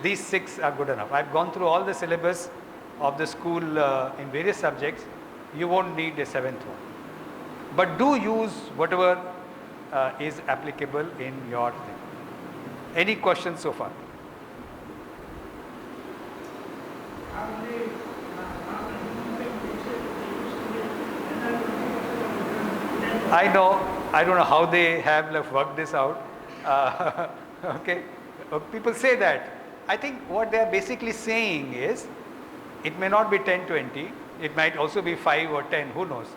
These 6 are good enough. I've gone through all the syllabus of the school in various subjects. You won't need a 7th one. But do use whatever is applicable in your thing. Any questions so far? I know, I don't know how they have worked this out. Okay, people say that. I think what they are basically saying is, it may not be 10, 20, it might also be 5 or 10, who knows.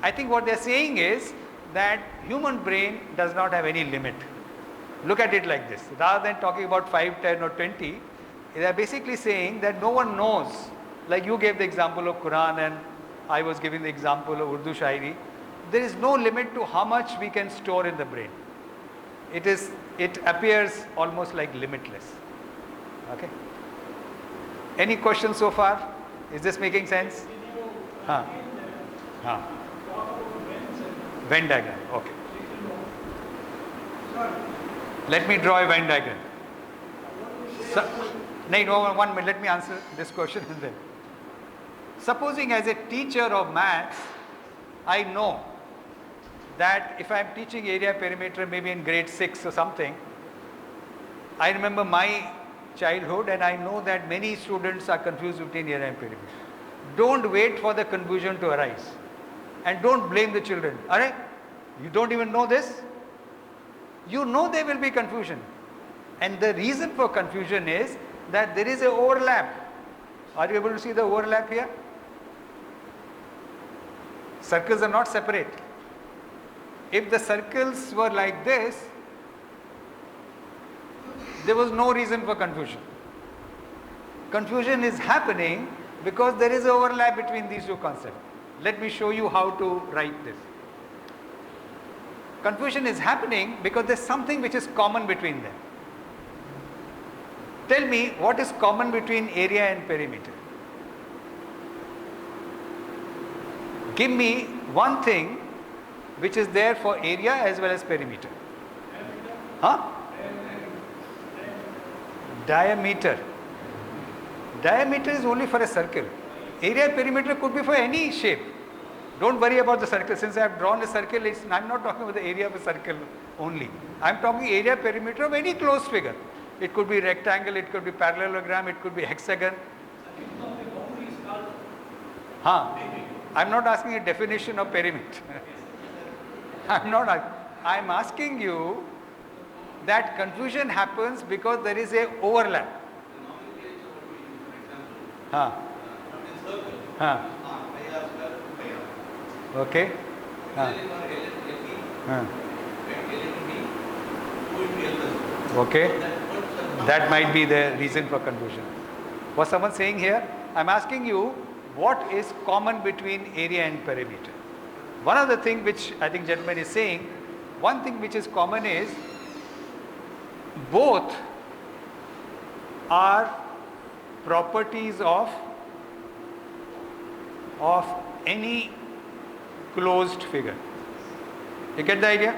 I think what they are saying is that human brain does not have any limit. Look at it like this. Rather than talking about 5, 10 or 20, they are basically saying that no one knows. Like you gave the example of Quran and I was giving the example of Urdu Shairi. There is no limit to how much we can store in the brain. It appears almost like limitless. Okay. Any questions so far? Is this making sense? Venn diagram. Okay. Let me draw a Venn diagram. No, 1 minute. Let me answer this question and then. Supposing as a teacher of maths, I know that if I am teaching area perimeter maybe in grade 6 or something, I remember my childhood and I know that many students are confused between area and perimeter. Don't wait for the confusion to arise and don't blame the children. Alright, you don't even know this? You know there will be confusion, and the reason for confusion is that there is an overlap. Are you able to see the overlap here? Circles are not separate. If the circles were like this, there was no reason for confusion. Confusion is happening because there is an overlap between these two concepts. Let me show you how to write this. Confusion is happening because there is something which is common between them. Tell me what is common between area and perimeter. Give me one thing which is there for area as well as perimeter. Diameter. Diameter is only for a circle. Area perimeter could be for any shape. Don't worry about the circle. Since I have drawn a circle, I am not talking about the area of a circle only. I am talking area perimeter of any closed figure. It could be rectangle, it could be parallelogram, it could be hexagon. I am not asking a definition of perimeter. I am asking you that confusion happens because there is a overlap. Okay. Okay. That might be the reason for confusion. Was someone saying here? I am asking you, what is common between area and perimeter? One of the things which I think gentleman is saying, one thing which is common is both are properties of any closed figure. You get the idea?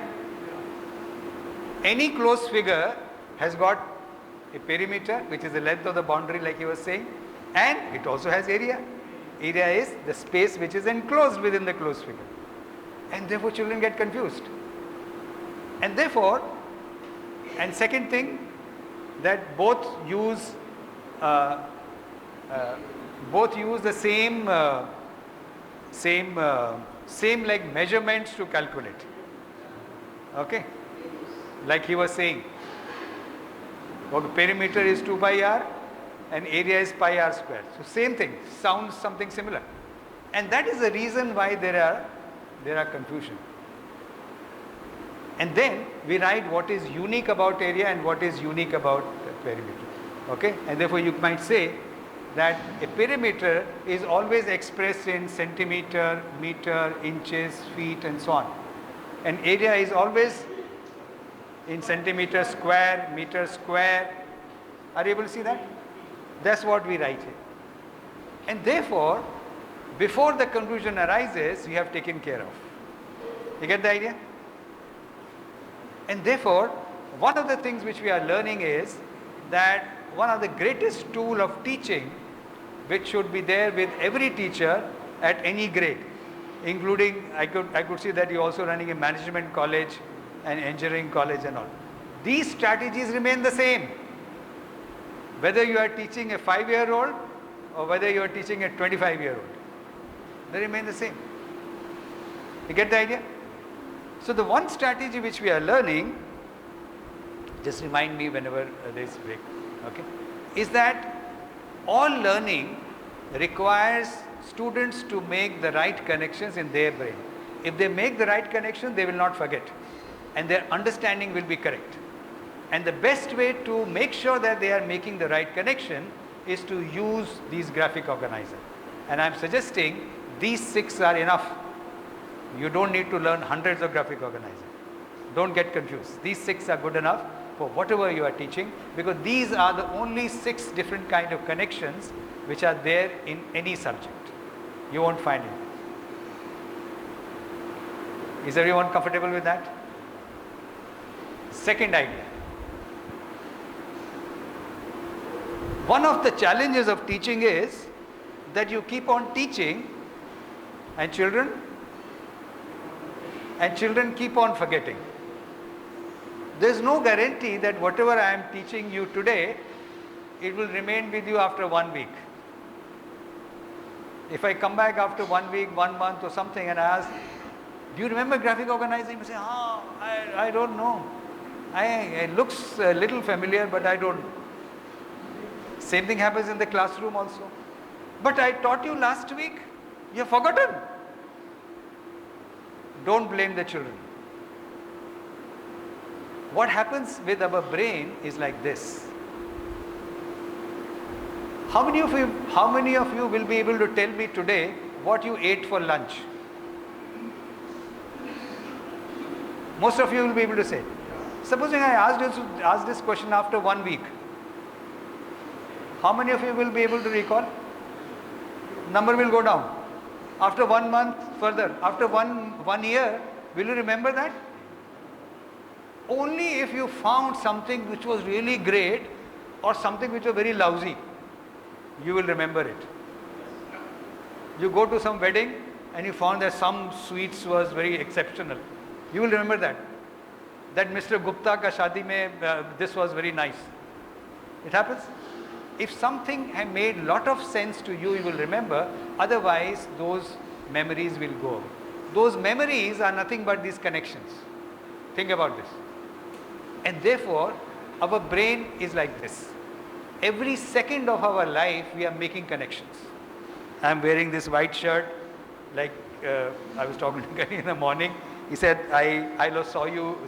Any closed figure has got a perimeter, which is the length of the boundary like he was saying, and it also has area. Area is the space which is enclosed within the closed figure. And therefore children get confused. And therefore, and second thing, that both use the same like measurements to calculate. Okay, like he was saying, perimeter is 2 by r, and area is pi r square. So same thing, sounds something similar. And that is the reason why there are confusion. And then we write what is unique about area and what is unique about perimeter. Okay? And therefore you might say that a perimeter is always expressed in centimeter, meter, inches, feet and so on. And area is always in centimeter square, meter square. Are you able to see that? That's what we write here. And therefore, before the confusion arises, we have taken care of. You get the idea? And therefore, one of the things which we are learning is that one of the greatest tool of teaching, which should be there with every teacher at any grade, including, I could see that you're also running a management college and engineering college and all. These strategies remain the same. Whether you are teaching a 5-year-old or whether you are teaching a 25-year-old, they remain the same. You get the idea? So the one strategy which we are learning, just remind me whenever there is break, okay, is that all learning requires students to make the right connections in their brain. If they make the right connection, they will not forget and their understanding will be correct. And the best way to make sure that they are making the right connection is to use these graphic organizers. And I am suggesting these 6 are enough. You don't need to learn hundreds of graphic organizers. Don't get confused. These 6 are good enough for whatever you are teaching, because these are the only 6 different kind of connections which are there in any subject. You won't find it. Is everyone comfortable with that? Second idea. One of the challenges of teaching is that you keep on teaching and children keep on forgetting. There is no guarantee that whatever I am teaching you today, it will remain with you after 1 week. If I come back after 1 week, 1 month or something and I ask, do you remember graphic organizing? You say, I don't know. It looks a little familiar, but I don't. Same thing happens in the classroom also. But I taught you last week, you have forgotten. Don't blame the children. What happens with our brain is like this. How many of you will be able to tell me today what you ate for lunch? Most of you will be able to say. Supposing I asked this question after 1 week, how many of you will be able to recall? Number will go down. After 1 month further, after one year, will you remember that? Only if you found something which was really great or something which was very lousy, you will remember it. You go to some wedding and you found that some sweets was very exceptional. You will remember that. That Mr Ghupta ka shadi mein this was very nice. It happens. If something had made lot of sense to you, you will remember. Otherwise, those memories will go away. Those memories are nothing but these connections. Think about this. And therefore, our brain is like this. Every second of our life, we are making connections. I am wearing this white shirt, like I was talking to Gary in the morning. He said, I saw you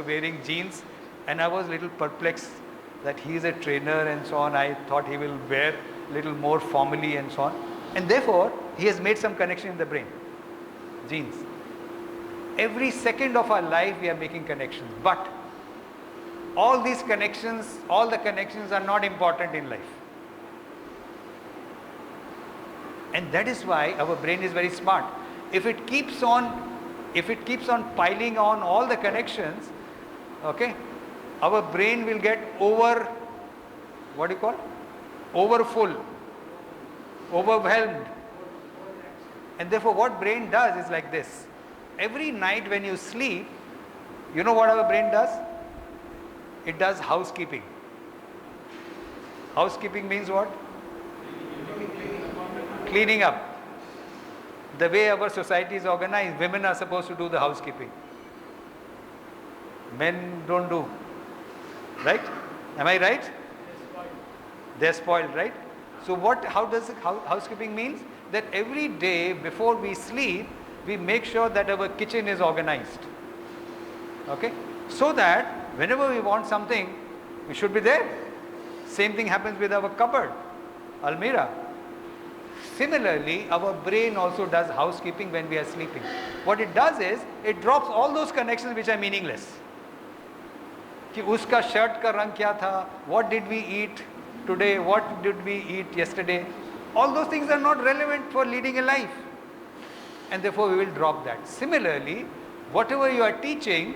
wearing jeans, and I was a little perplexed that he is a trainer and so on. I thought he will wear a little more formally and so on. And therefore, he has made some connection in the brain. Jeans. Every second of our life, we are making connections. But all these connections, all the connections are not important in life. And that is why our brain is very smart. If it keeps on piling on all the connections, okay, our brain will get overfull, overwhelmed. And therefore what brain does is like this. Every night when you sleep, you know what our brain does? It does housekeeping. Housekeeping means what? Cleaning up. The way our society is organized, women are supposed to do the housekeeping. Men don't do. Right? Am I right? They're spoiled, right? So how housekeeping means? That every day before we sleep, we make sure that our kitchen is organized. Okay? So that whenever we want something, we should be there. Same thing happens with our cupboard, almirah. Similarly, our brain also does housekeeping when we are sleeping. What it does is, it drops all those connections which are meaningless. कि उसका shirt का रंग क्या था, what did we eat today, what did we eat yesterday, all those things are not relevant for leading a life, and therefore we will drop that. Similarly, whatever you are teaching,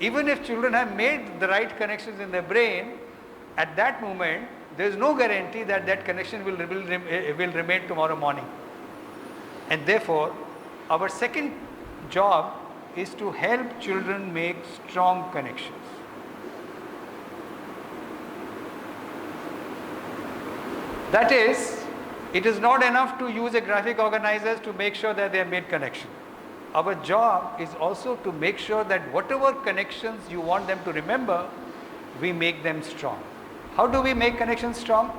even if children have made the right connections in their brain, at that moment there is no guarantee that that connection will remain tomorrow morning. And therefore our second job is to help children make strong connections. That is, it is not enough to use a graphic organizers to make sure that they have made connection. Our job is also to make sure that whatever connections you want them to remember, we make them strong. How do we make connections strong?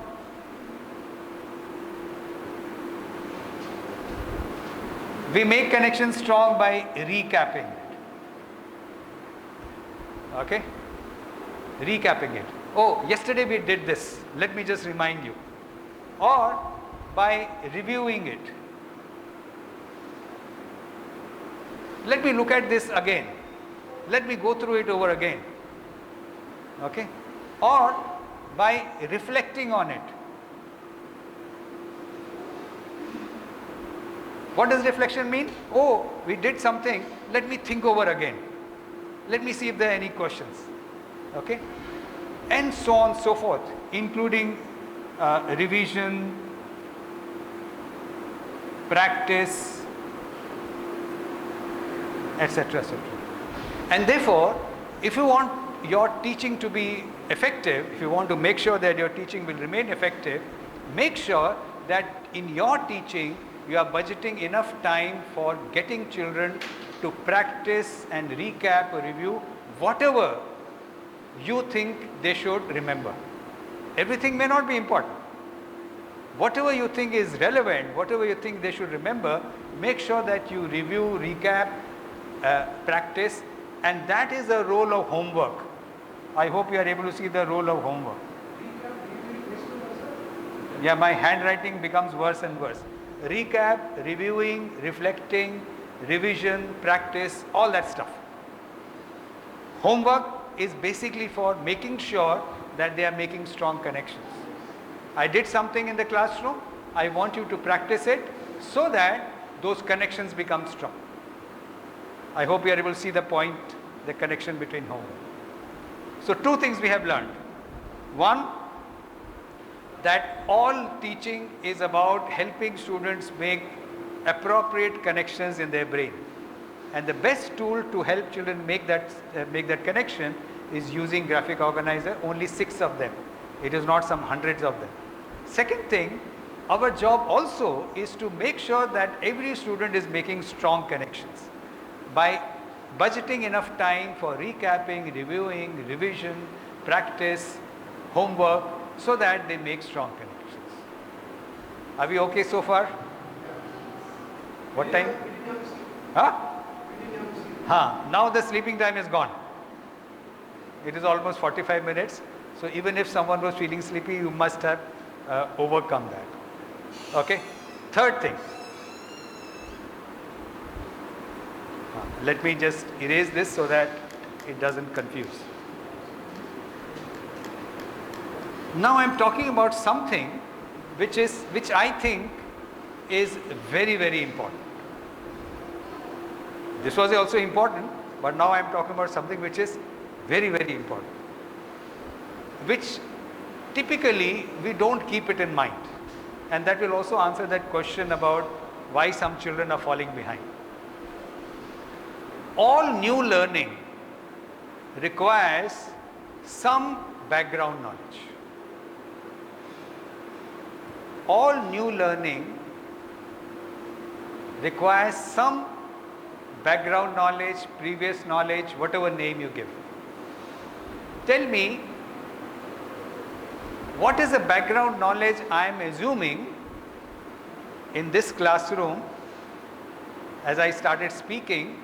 We make connections strong by recapping it. Okay? Recapping it. Oh, yesterday we did this. Let me just remind you. Or by reviewing it. Let me look at this again. Let me go through it over again. Okay? Or by reflecting on it. What does reflection mean? Oh, we did something, let me think over again. Let me see if there are any questions. Okay? And so on and so forth, including revision, practice, etc., etc. And therefore, if you want your teaching to be effective, if you want to make sure that your teaching will remain effective, make sure that in your teaching you are budgeting enough time for getting children to practice and recap or review whatever you think they should remember. Everything may not be important. Whatever you think is relevant, whatever you think they should remember, make sure that you review, recap, practice, and that is the role of homework. I hope you are able to see the role of homework. Yeah, my handwriting becomes worse and worse. Recap, reviewing, reflecting, revision, practice, all that stuff. Homework is basically for making sure that they are making strong connections. I did something in the classroom, I want you to practice it so that those connections become strong. I hope you are able to see the point, the connection between homework. So two things we have learned. One, that all teaching is about helping students make appropriate connections in their brain. And the best tool to help children make that connection is using graphic organizer, only 6 of them. It is not some hundreds of them. Second thing, our job also is to make sure that every student is making strong connections by budgeting enough time for recapping, reviewing, revision, practice, homework, so that they make strong connections. Are we okay so far? What time? Now the sleeping time is gone. It is almost 45 minutes. So even if someone was feeling sleepy, you must have overcome that. Okay? Third thing. Let me just erase this so that it doesn't confuse. Now I am talking about something which I think is very, very important. This was also important, but now I am talking about something which is very, very important, which typically we don't keep it in mind, and that will also answer that question about why some children are falling behind. All new learning requires some background knowledge. All new learning requires some background knowledge, previous knowledge, whatever name you give. Tell me, What is the background knowledge I am assuming in this classroom as I started speaking?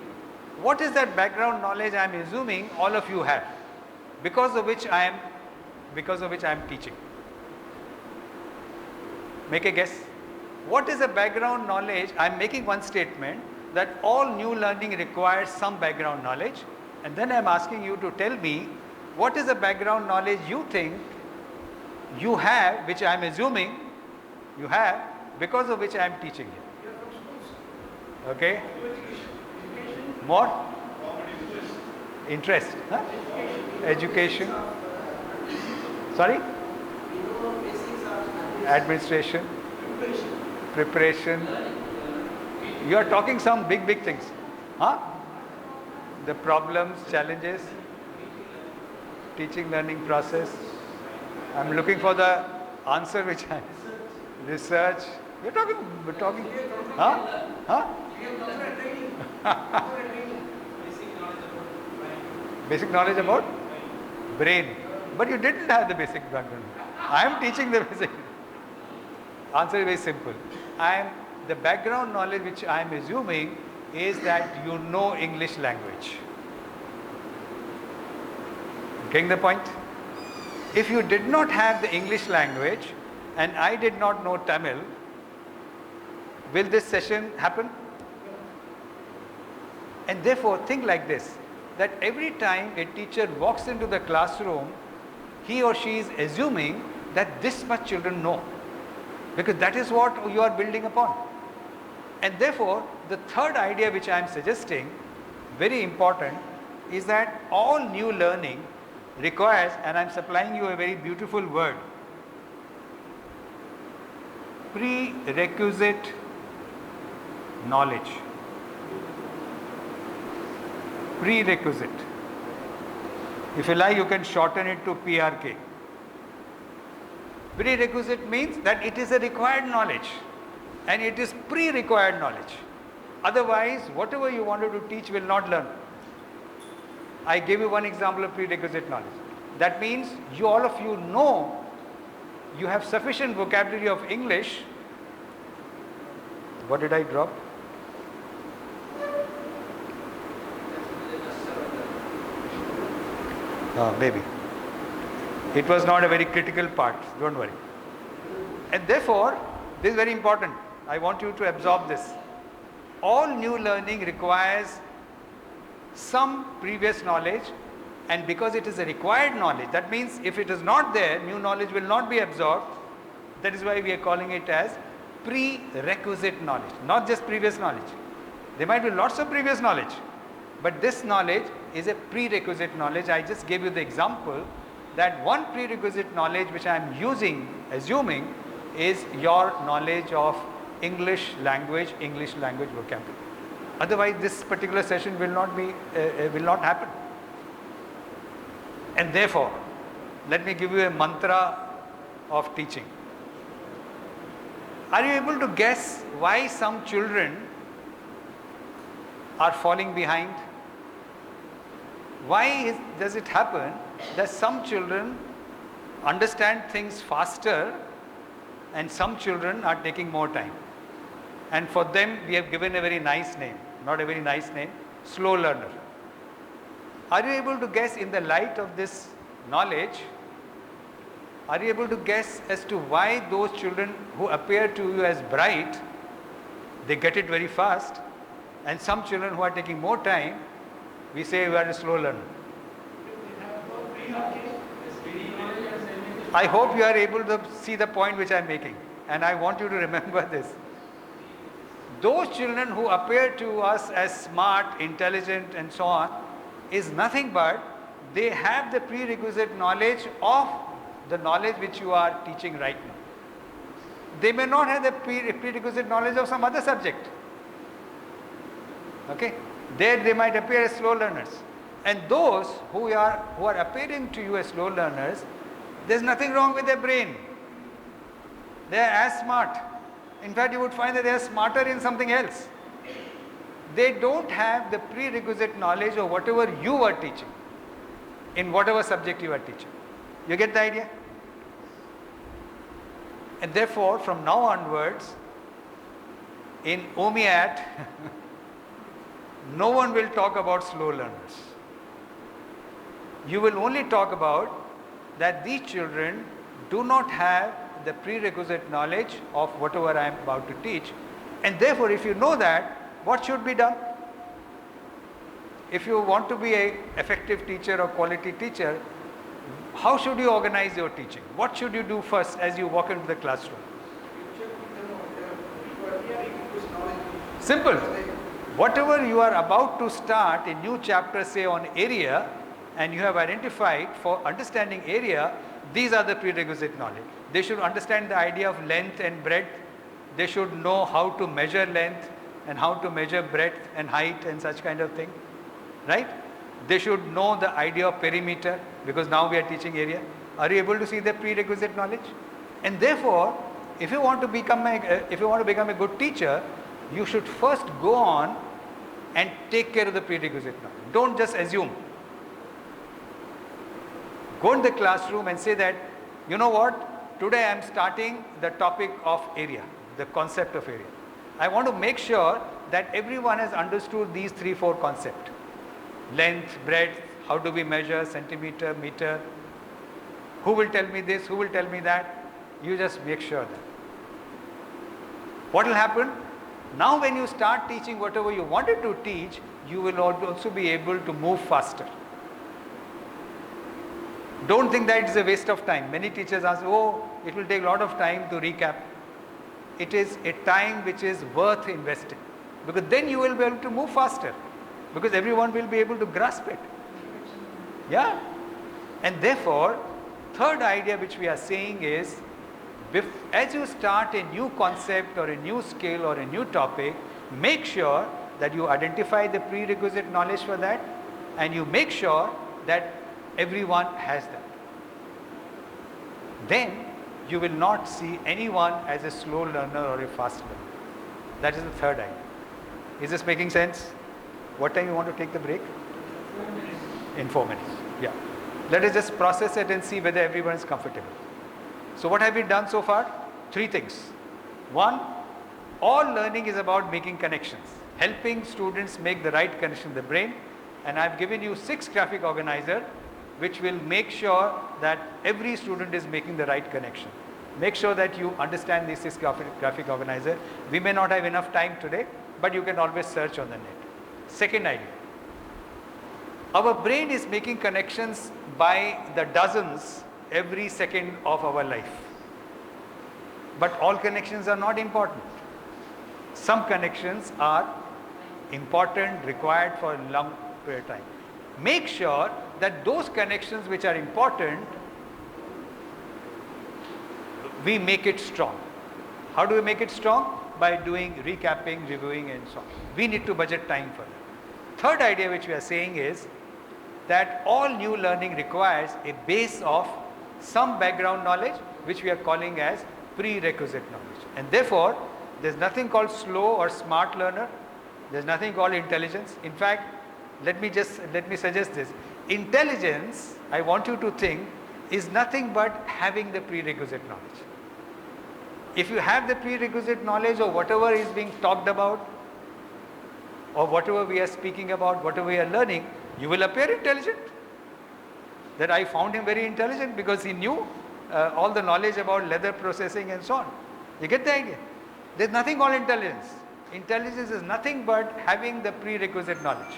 What is that background knowledge I am assuming all of you have, because of which I am teaching? Make a guess. What is the background knowledge? I am making one statement that all new learning requires some background knowledge, and then I am asking you to tell me what is the background knowledge you think you have, which I am assuming you have, because of which I am teaching you. Okay? More? Interest. Huh? Education. Sorry? Administration. Preparation. You are talking some big things. Huh? The problems, challenges, teaching learning process. I am looking for the answer which I research. We're talking. Huh? Huh? Basic knowledge about brain. But you didn't have the basic background. I am teaching the basic. Answer is very simple. The background knowledge which I am assuming is that you know English language. Getting the point? If you did not have the English language and I did not know Tamil, will this session happen? And therefore think like this, that every time a teacher walks into the classroom, he or she is assuming that this much children know, because that is what you are building upon. And therefore the third idea which I am suggesting, very important, is that all new learning requires, and I am supplying you a very beautiful word, prerequisite knowledge. Prerequisite. If you like, you can shorten it to PRK. Prerequisite means that it is a required knowledge, and it is pre-required knowledge. Otherwise, whatever you wanted to teach will not learn. I gave you one example of prerequisite knowledge. That means all of you know you have sufficient vocabulary of English. What did I drop? Maybe. It was not a very critical part, don't worry. And therefore, this is very important. I want you to absorb this. All new learning requires some previous knowledge, and because it is a required knowledge, that means if it is not there, new knowledge will not be absorbed. That is why we are calling it as prerequisite knowledge, not just previous knowledge. There might be lots of previous knowledge, but this knowledge is a prerequisite knowledge. I just gave you the example that one prerequisite knowledge which I am assuming is your knowledge of English language vocabulary. Otherwise, this particular session will not happen. And therefore, let me give you a mantra of teaching. Are you able to guess why some children are falling behind? Why does it happen that some children understand things faster and some children are taking more time? And for them, we have given a very nice name, not a very nice name, slow learner. Are you able to guess, in the light of this knowledge, are you able to guess as to why those children who appear to you as bright, they get it very fast, and some children who are taking more time, we say you are a slow learner? I hope you are able to see the point which I am making, and I want you to remember this. Those children who appear to us as smart, intelligent and so on is nothing but they have the prerequisite knowledge of the knowledge which you are teaching right now. They may not have the prerequisite knowledge of some other subject. Okay? There they might appear as slow learners. And those who are appearing to you as slow learners, there's nothing wrong with their brain. They are as smart. In fact, you would find that they are smarter in something else. They don't have the prerequisite knowledge of whatever you are teaching, in whatever subject you are teaching. You get the idea? And therefore, from now onwards, in OMEIAT, no one will talk about slow learners. You will only talk about that these children do not have the prerequisite knowledge of whatever I am about to teach. And therefore, if you know that, what should be done? If you want to be an effective teacher or quality teacher, how should you organize your teaching? What should you do first as you walk into the classroom? Simple. Whatever you are about to start a new chapter, say on area, and you have identified for understanding area, these are the prerequisite knowledge. They should understand the idea of length and breadth. They should know how to measure length and how to measure breadth and height and such kind of thing. Right? They should know the idea of perimeter, because now we are teaching area. Are you able to see the prerequisite knowledge? And therefore, if you want to become a good teacher, you should first go on and take care of the prerequisite knowledge. Don't just assume. Go in the classroom and say that, you know what, today I am starting the topic of area, the concept of area. I want to make sure that everyone has understood these 3-4 concepts. Length, breadth, how do we measure, centimeter, meter. Who will tell me this, who will tell me that? You just make sure that. What will happen? Now when you start teaching whatever you wanted to teach, you will also be able to move faster. Don't think that it's a waste of time. Many teachers ask, oh, it will take a lot of time to recap. It is a time which is worth investing, because then you will be able to move faster, because everyone will be able to grasp it. Yeah. And therefore, third idea which we are saying is, as you start a new concept or a new skill or a new topic, make sure that you identify the prerequisite knowledge for that, and you make sure that everyone has that. Then you will not see anyone as a slow learner or a fast learner. That is the third idea. Is this making sense? What time you want to take the break? 4 minutes. In 4 minutes. Yeah. Let us just process it and see whether everyone is comfortable. So what have we done so far? 3 things. 1, all learning is about making connections, helping students make the right connection in the brain. And I have given you 6 graphic organizers which will make sure that every student is making the right connection. Make sure that you understand these 6 graphic organizers. We may not have enough time today, but you can always search on the net. Second idea. Our brain is making connections by the dozens every second of our life. But all connections are not important. Some connections are important, required for a long period of time. Make sure that those connections which are important, we make it strong. How do we make it strong? By doing recapping, reviewing and so on. We need to budget time for that. Third idea which we are saying is that all new learning requires a base of some background knowledge which we are calling as prerequisite knowledge. And therefore, there is nothing called slow or smart learner. There is nothing called intelligence. In fact, let me suggest this. Intelligence, I want you to think, is nothing but having the prerequisite knowledge. If you have the prerequisite knowledge of whatever is being talked about, or whatever we are speaking about, whatever we are learning, you will appear intelligent. That I found him very intelligent because he knew all the knowledge about leather processing and so on. You get the idea? There is nothing called intelligence. Intelligence is nothing but having the prerequisite knowledge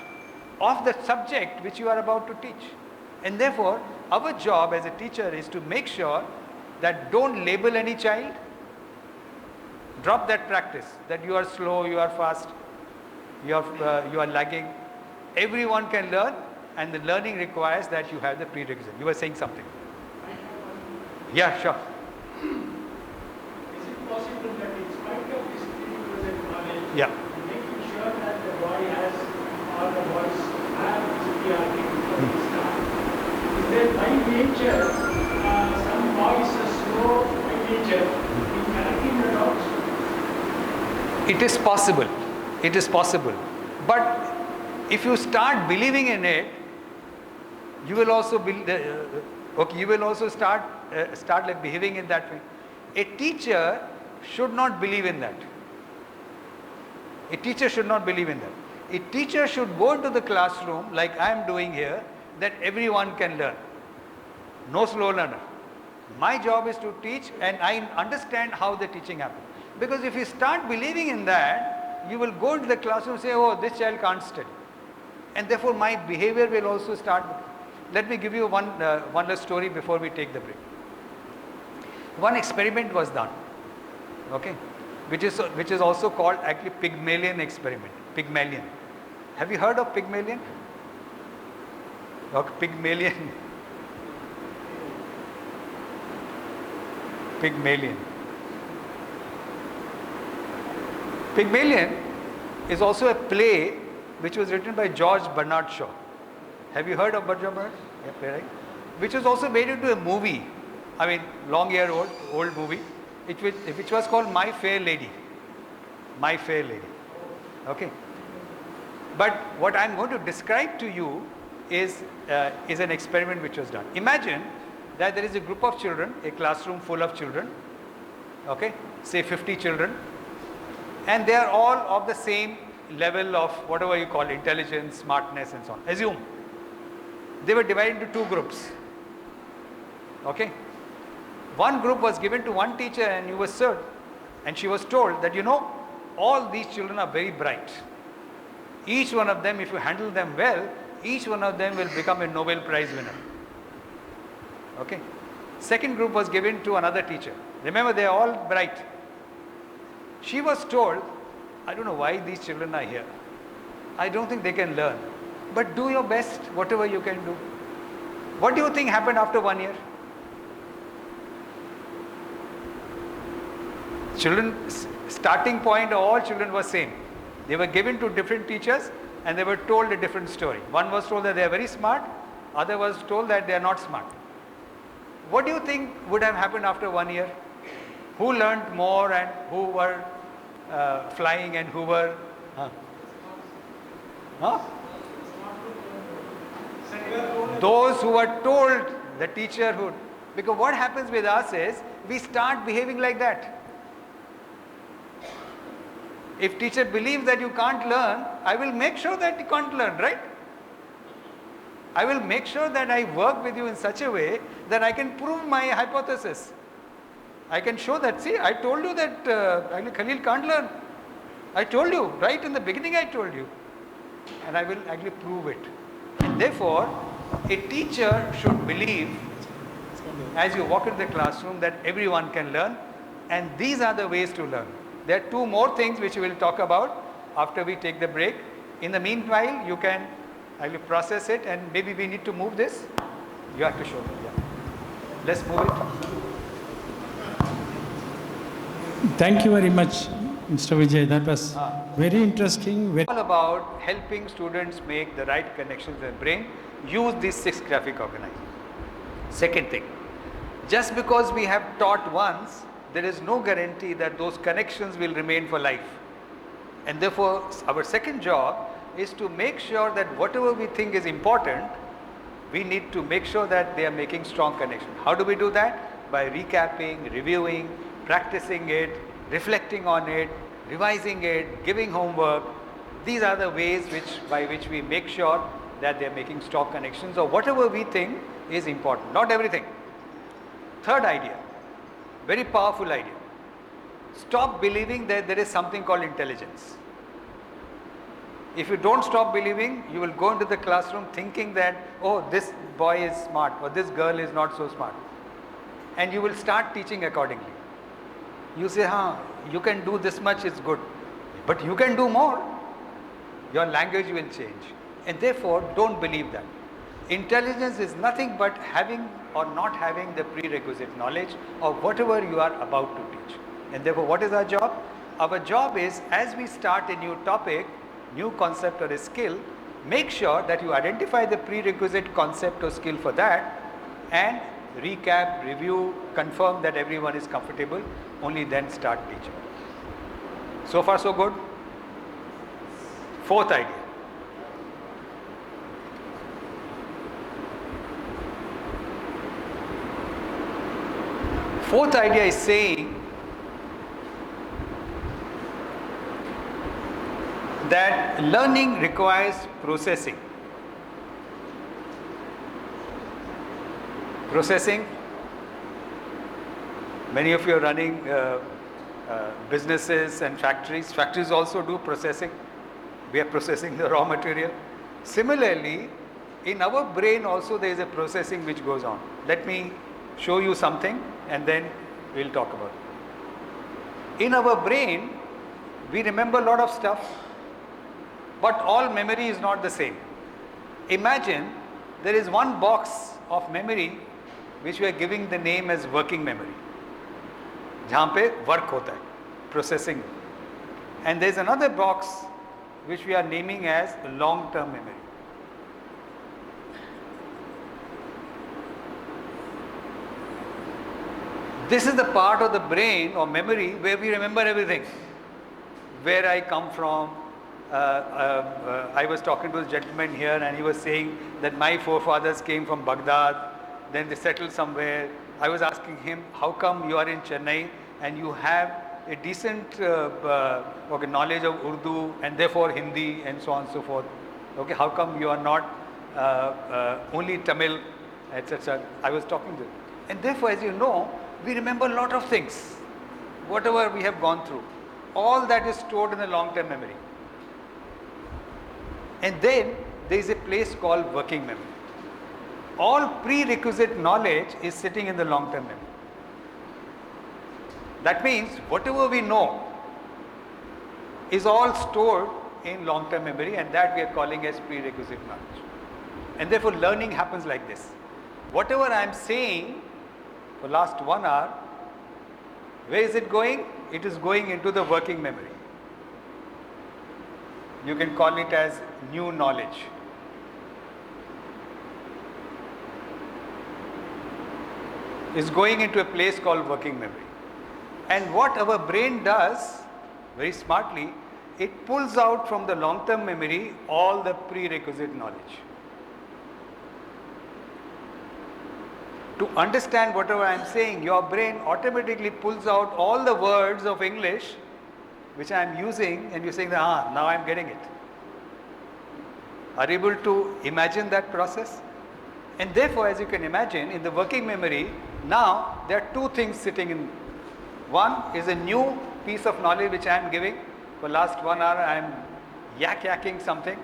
of the subject which you are about to teach. And therefore, our job as a teacher is to make sure that don't label any child. Drop that practice that you are slow, you are fast, you are lagging. Everyone can learn, and the learning requires that you have the prerequisite. You were saying something. Yeah, sure. Is it possible that in spite of this prerequisite knowledge, Yeah. making sure that the boy has, or the boys have superiority before they start? Is there by nature, some boys are slow by nature in connecting the dots? It is possible. It is possible. But if you start believing in it, you will also you will also start like behaving in that way. A teacher should not believe in that. A teacher should not believe in that. A teacher should go into the classroom like I am doing here, that everyone can learn. No slow learner. My job is to teach, and I understand how the teaching happens. Because if you start believing in that, you will go into the classroom and say, oh, this child can't study. And therefore my behavior will also start. Let me give you one last story before we take the break. One experiment was done, okay, which is also called actually Pygmalion experiment. Pygmalion. Have you heard of Pygmalion? Okay, Pygmalion. Pygmalion. Pygmalion is also a play which was written by George Bernard Shaw. Have you heard of George Bernard? Yeah, playwright. Which was also made into a movie. I mean, old movie, which was called My Fair Lady. My Fair Lady. Okay. But what I am going to describe to you is an experiment which was done. Imagine that there is a group of children, a classroom full of children, okay, say 50 children, and they are all of the same level of whatever you call intelligence, smartness and so on. Assume they were divided into two groups, okay. One group was given to one teacher and you were served, and she was told that, you know, all these children are very bright. Each one of them, if you handle them well, each one of them will become a Nobel Prize winner. Okay. Second group was given to another teacher. Remember, they are all bright. She was told, I don't know why these children are here. I don't think they can learn. But do your best, whatever you can do. What do you think happened after 1 year? Children, starting point of all children was same. They were given to different teachers and they were told a different story. One was told that they are very smart, other was told that they are not smart. What do you think would have happened after 1 year? Who learned more and who were flying and who were... Those who were told, the teacher who... Because what happens with us is, we start behaving like that. If teacher believes that you can't learn, I will make sure that you can't learn, right? I will make sure that I work with you in such a way that I can prove my hypothesis. I can show that, see, I told you that Khalil can't learn. I told you, right in the beginning I told you. And I will actually prove it. And therefore, a teacher should believe, as you walk into the classroom, that everyone can learn. And these are the ways to learn. There are two more things which we will talk about after we take the break. In the meanwhile, you can actually process it, and maybe we need to move this. You have to show me. Yeah. Let's move it. Thank you very much, Mr. Vijay. That was very interesting. All about helping students make the right connections in their brain. Use these 6 graphic organizers. Second thing, just because we have taught once, there is no guarantee that those connections will remain for life. And therefore, our second job is to make sure that whatever we think is important, we need to make sure that they are making strong connections. How do we do that? By recapping, reviewing, practicing it, reflecting on it, revising it, giving homework. These are the ways by which we make sure that they are making strong connections, or whatever we think is important. Not everything. Third idea, very powerful idea. Stop believing that there is something called intelligence. If you don't stop believing, you will go into the classroom thinking that, oh, this boy is smart or this girl is not so smart. And you will start teaching accordingly. You say, you can do this much, it's good. But you can do more. Your language will change. And therefore, don't believe that. Intelligence is nothing but having or not having the prerequisite knowledge of whatever you are about to teach. And therefore, what is our job? Our job is, as we start a new topic, new concept or a skill, make sure that you identify the prerequisite concept or skill for that and recap, review, confirm that everyone is comfortable, only then start teaching. So far so good? Fourth idea. fourth idea is saying that learning requires processing. Processing. Many of you are running businesses and factories. Factories also do processing. We are processing the raw material. Similarly, in our brain also there is a processing which goes on. Let me show you something and then we'll talk about it. In our brain, we remember a lot of stuff, but all memory is not the same. Imagine there is one box of memory which we are giving the name as working memory, जहाँ पे work होता है, processing. And there is another box which we are naming as long-term memory. This is the part of the brain or memory where we remember everything. Where I come from. I was talking to a gentleman here and he was saying that my forefathers came from Baghdad, then they settled somewhere. I was asking him, how come you are in Chennai and you have a decent knowledge of Urdu and therefore Hindi and so on and so forth. Okay, how come you are not only Tamil, etc. I was talking to him. And therefore, as you know, we remember a lot of things, whatever we have gone through. All that is stored in the long-term memory. And then there is a place called working memory. All prerequisite knowledge is sitting in the long-term memory. That means whatever we know is all stored in long-term memory, and that we are calling as prerequisite knowledge. And therefore learning happens like this. Whatever I am saying for last 1 hour, where is it going? It is going into the working memory. You can call it as new knowledge. It's going into a place called working memory. And what our brain does, very smartly, it pulls out from the long-term memory all the prerequisite knowledge. To understand whatever I am saying, your brain automatically pulls out all the words of English which I am using, and you're saying, now I am getting it. Are you able to imagine that process? And therefore, as you can imagine, in the working memory, now there are two things sitting in. One is a new piece of knowledge which I am giving. For last 1 hour, I am yakking something.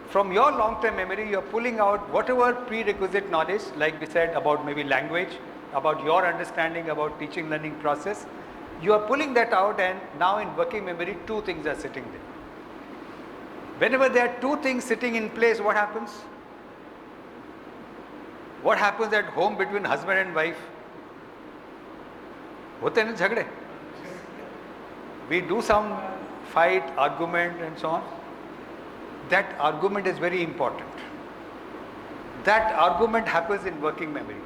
From your long-term memory, you are pulling out whatever prerequisite knowledge, like we said about maybe language, about your understanding about teaching learning process. You are pulling that out, and now in working memory, two things are sitting there. Whenever there are two things sitting in place, what happens? What happens at home between husband and wife? होते हैं ना झगड़े? We do some fight, argument and so on. That argument is very important. That argument happens in working memory.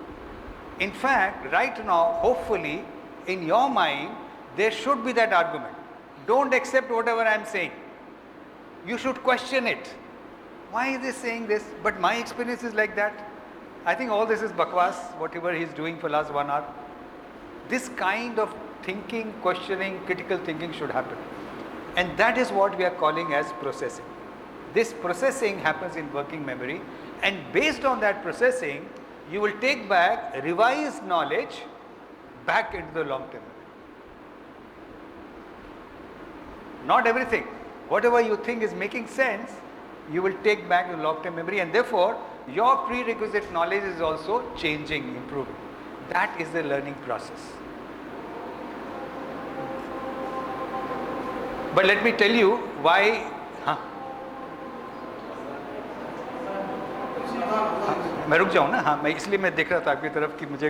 In fact, right now, hopefully, in your mind, there should be that argument. Don't accept whatever I am saying. You should question it. Why is he saying this? But my experience is like that. I think all this is bakwas, whatever he is doing for last 1 hour. This kind of thinking, questioning, critical thinking should happen. And that is what we are calling as processing. This processing happens in working memory, and based on that processing, you will take back revised knowledge back into the long-term memory. Not everything. Whatever you think is making sense, you will take back to long-term memory, and therefore your prerequisite knowledge is also changing, improving. That is the learning process. But let me tell you why. मैं रुक जाऊँ ना? मैं इसलिए मैं देख रहा था आपकी तरफ कि मुझे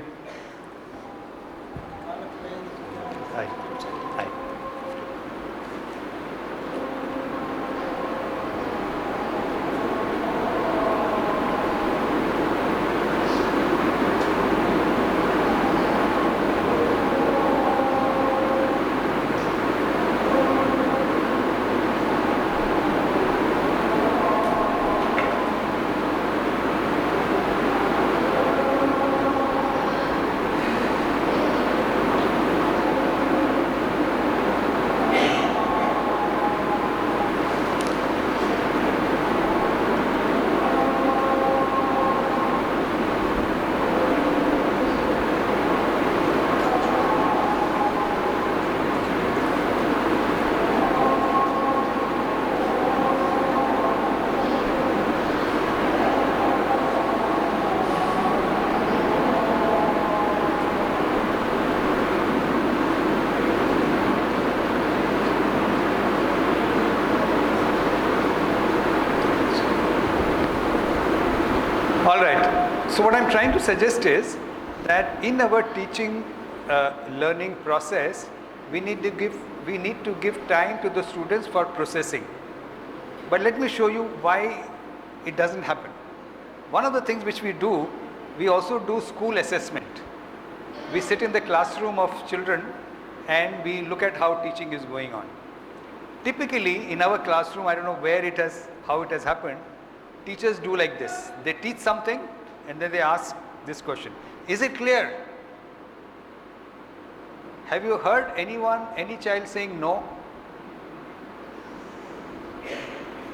So what I'm trying to suggest is that in our teaching learning process, we need to give time to the students for processing. But let me show you why it doesn't happen. One of the things which we do, we also do school assessment. We sit in the classroom of children and we look at how teaching is going on. Typically in our classroom, I don't know how it has happened, teachers do like this. They teach something and then they ask this question. Is it clear? Have you heard any child saying no?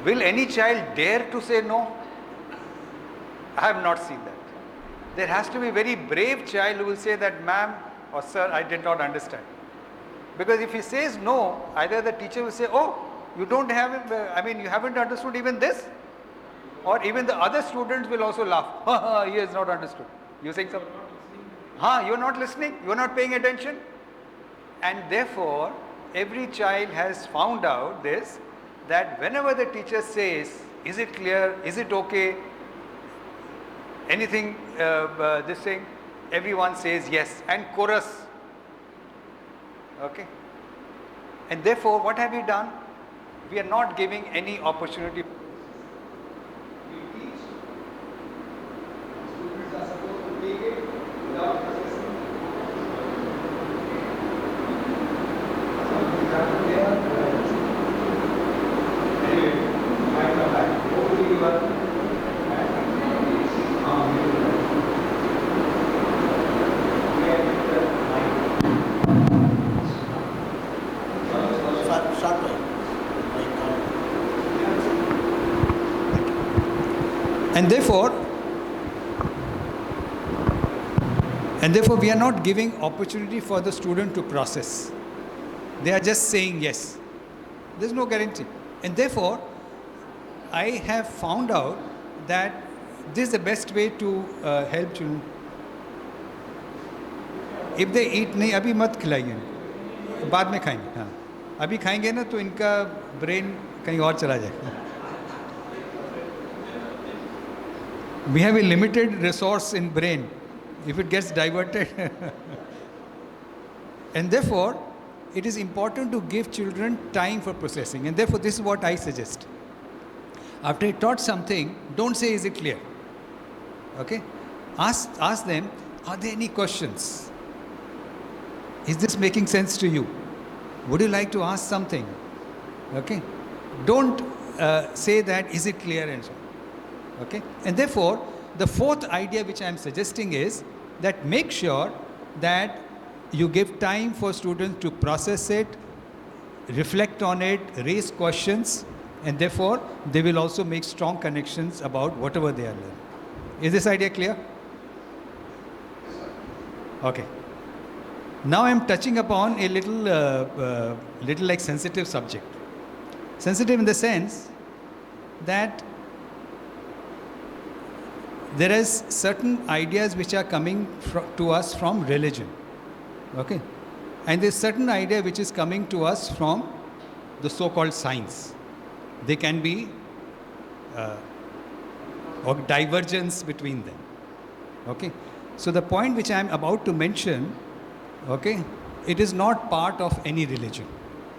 Will any child dare to say no? I have not seen that. There has to be a very brave child who will say that, ma'am or sir, I did not understand. Because if he says no, either the teacher will say, oh, you don't have, you haven't understood even this. Or even the other students will also laugh. He has not understood. You saying something? You're not listening, you're not paying attention. And therefore, every child has found out this, that whenever the teacher says, is it clear, is it okay, anything, this thing, everyone says yes, and chorus. Okay. And therefore, what have we done? We are not giving any opportunity. We teach. Students are supposed to take it without processing. Anyway, might come back. Hopefully you are. And therefore we are not giving opportunity for the student to process. They are just saying yes. There is no guarantee. And therefore, I have found out that this is the best way to help children. If they eat, नहीं अभी मत खिलाइए, बाद में खाएंगे. हाँ, अभी खाएंगे ना तो इनका ब्रेन कहीं और चला जाएगा. We have a limited resource in brain. If it gets diverted. And therefore, it is important to give children time for processing. And therefore, this is what I suggest. After you taught something, don't say, is it clear? Okay? Ask them, are there any questions? Is this making sense to you? Would you like to ask something? Okay? Don't say that, is it clear and so on. Okay? And therefore, the fourth idea which I am suggesting is that make sure that you give time for students to process it, reflect on it, raise questions, and therefore they will also make strong connections about whatever they are learning. Is this idea clear? Okay. Now I am touching upon a little like sensitive subject. Sensitive in the sense that there is certain ideas which are coming to us from religion. Okay? And there's certain idea which is coming to us from the so-called science. They can be or divergence between them. Okay? So the point which I am about to mention, okay, it is not part of any religion.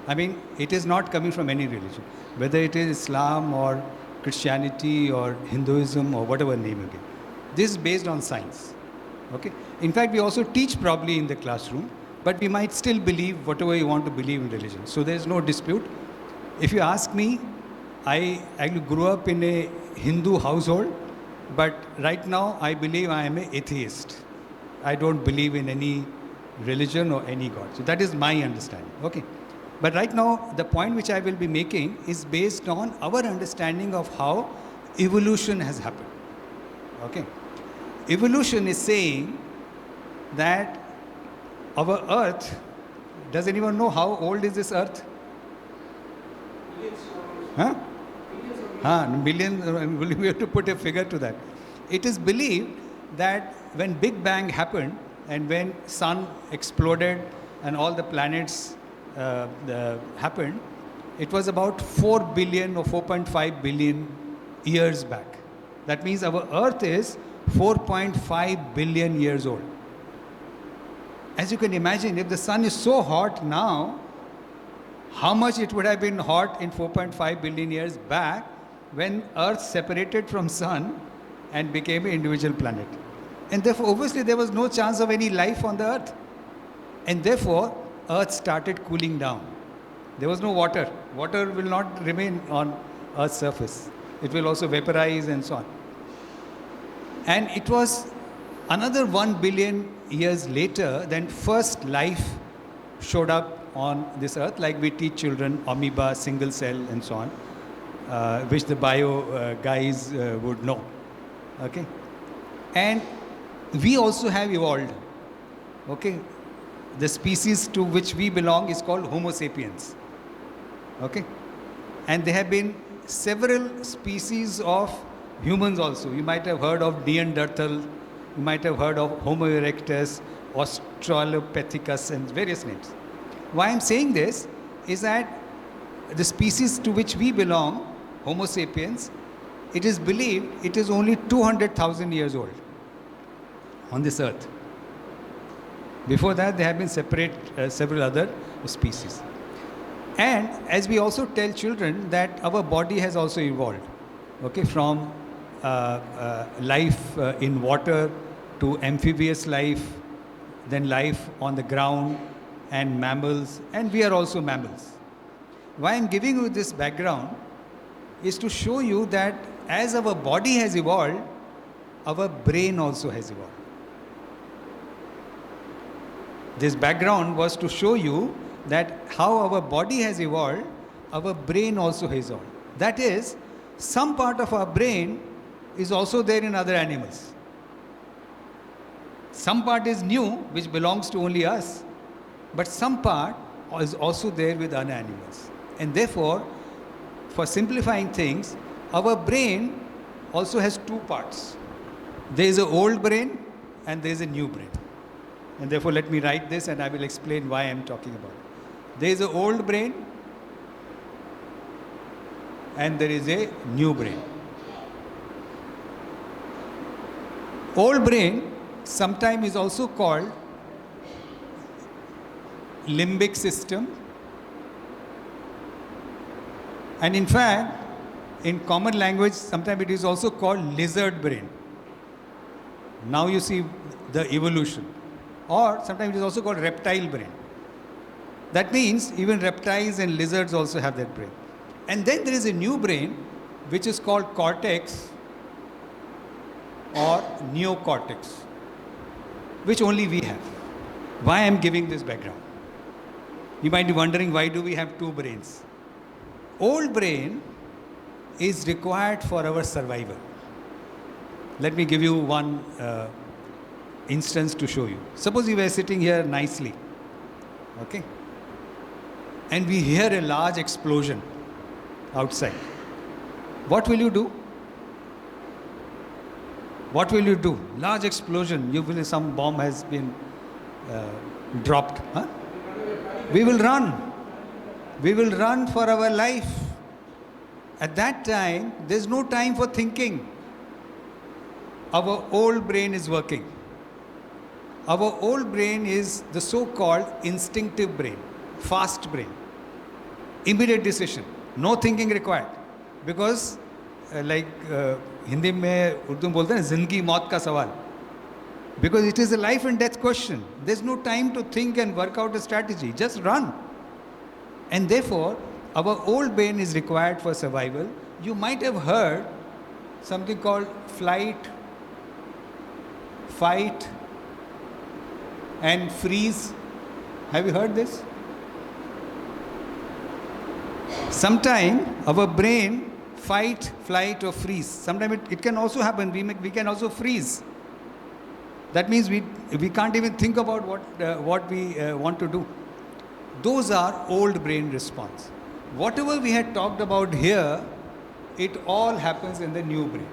I mean, it is not coming from any religion. Whether it is Islam or Christianity or Hinduism or whatever name again. This is based on science. Okay? In fact, we also teach probably in the classroom, but we might still believe whatever you want to believe in religion. So there is no dispute. If you ask me, I grew up in a Hindu household, but right now I believe I am an atheist. I don't believe in any religion or any God. So that is my understanding. Okay? But right now, the point which I will be making is based on our understanding of how evolution has happened. Okay? Evolution is saying that our earth, does anyone know how old is this earth? Millions, we have to put a figure to that. It is believed that when Big Bang happened and when sun exploded and all the planets happened, it was about 4 billion or 4.5 billion years back. That means our earth is 4.5 billion years old. As you can imagine, if the sun is so hot now, how much it would have been hot in 4.5 billion years back when Earth separated from sun and became an individual planet. And therefore, obviously, there was no chance of any life on the Earth. And therefore, Earth started cooling down. There was no water. Water will not remain on Earth's surface. It will also vaporize and so on. And it was another 1 billion years later then first life showed up on this Earth, like we teach children, amoeba, single cell and so on, which the bio guys would know. Okay? And we also have evolved. Okay? The species to which we belong is called Homo sapiens. Okay? And there have been several species of humans also. You might have heard of Neanderthal, you might have heard of Homo erectus, Australopithecus and various names. Why I'm saying this is that the species to which we belong, Homo sapiens, it is believed it is only 200,000 years old on this earth. Before that, there have been several other species. And as we also tell children that our body has also evolved, okay, from life in water to amphibious life, then life on the ground, and mammals, and we are also mammals. Why I'm giving you this background is to show you that as our body has evolved, our brain also has evolved. This background was to show you that how our body has evolved, our brain also has evolved. That is, some part of our brain is also there in other animals. Some part is new, which belongs to only us, but some part is also there with other animals. And therefore, for simplifying things, our brain also has two parts. There is an old brain and there is a new brain. And therefore, let me write this and I will explain why I am talking about it. There is an old brain and there is a new brain. Old brain sometimes is also called limbic system, and in fact in common language sometimes it is also called lizard brain. Now you see the evolution. Or sometimes it is also called reptile brain. That means even reptiles and lizards also have that brain. And then there is a new brain which is called cortex or neocortex, which only we have. Why I am giving this background? You might be wondering, why do we have two brains? Old brain is required for our survival. Let me give you one instance to show you. Suppose you were sitting here nicely, okay, and we hear a large explosion outside. What will you do? What will you do? Large explosion, you will, some bomb has been dropped. Huh? We will run. We will run for our life. At that time, there's no time for thinking. Our old brain is working. Our old brain is the so-called instinctive brain, fast brain. Immediate decision, no thinking required. Because like Hindi में उर्दू में बोलते हैं जिंदगी मौत का सवाल. Because it is a life and death question. There's no time to think and work out a strategy. Just run. And therefore, our old brain is required for survival. You might have heard something called flight, fight, and freeze. Have you heard this? Sometime our brain fight, flight or freeze. Sometimes it can also happen. We can also freeze. That means we can't even think about what we want to do. Those are old brain response. Whatever we had talked about here, it all happens in the new brain.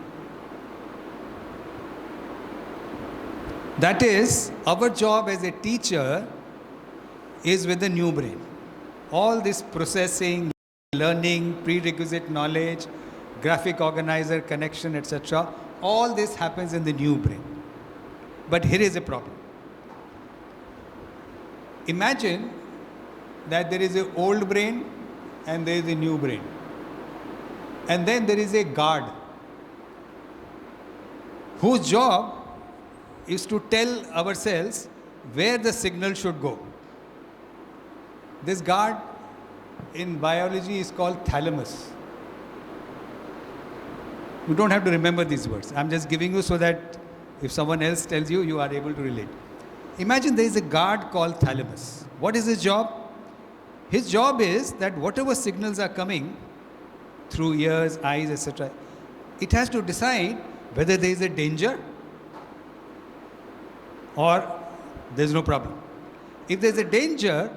That is, our job as a teacher is with the new brain. All this processing, learning, prerequisite knowledge, graphic organizer, connection, etc., All this happens in the new brain. But here is a problem. Imagine that there is an old brain and there is a new brain. And then there is a guard whose job is to tell ourselves where the signal should go. This guard in biology is called thalamus. You don't have to remember these words. I'm just giving you so that if someone else tells you, you are able to relate. Imagine there is a guard called thalamus. What is his job? His job is that whatever signals are coming through ears, eyes, etc., it has to decide whether there is a danger or there is no problem. If there is a danger,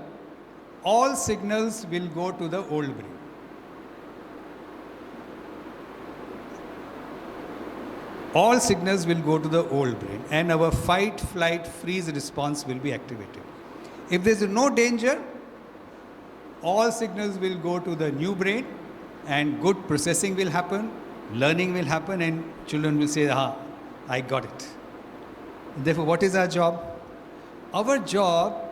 all signals will go to the old brain. All signals will go to the old brain and our fight, flight, freeze response will be activated. If there is no danger, all signals will go to the new brain and good processing will happen, learning will happen, and children will say, I got it. And therefore, what is our job? Our job,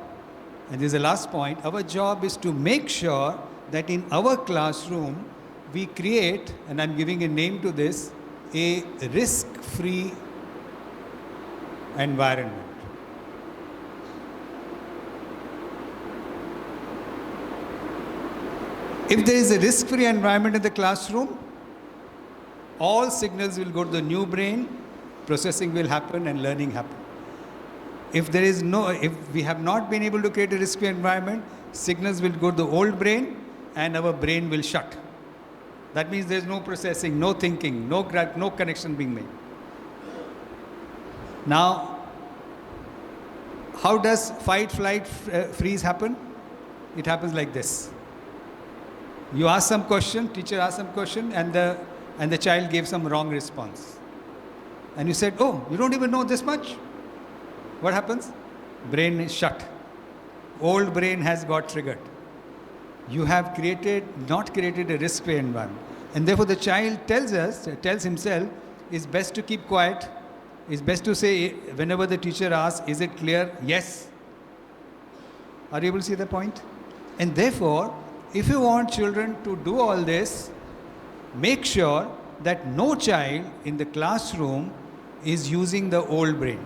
and this is the last point, our job is to make sure that in our classroom we create, and I'm giving a name to this, a risk-free environment. If there is a risk-free environment in the classroom, all signals will go to the new brain, processing will happen and learning happen. If we have not been able to create a risk-free environment, signals will go to the old brain and our brain will shut. That means there is no processing, no thinking, no connection being made. Now, how does fight, flight, freeze happen? It happens like this. You ask some question, teacher asked some question, and the child gave some wrong response. And you said, oh, you don't even know this much? What happens? Brain is shut. Old brain has got triggered. You have not created a risk-free environment. And therefore the child tells himself, it's best to keep quiet. It's best to say, whenever the teacher asks, is it clear? Yes. Are you able to see the point? And therefore, if you want children to do all this, make sure that no child in the classroom is using the old brain.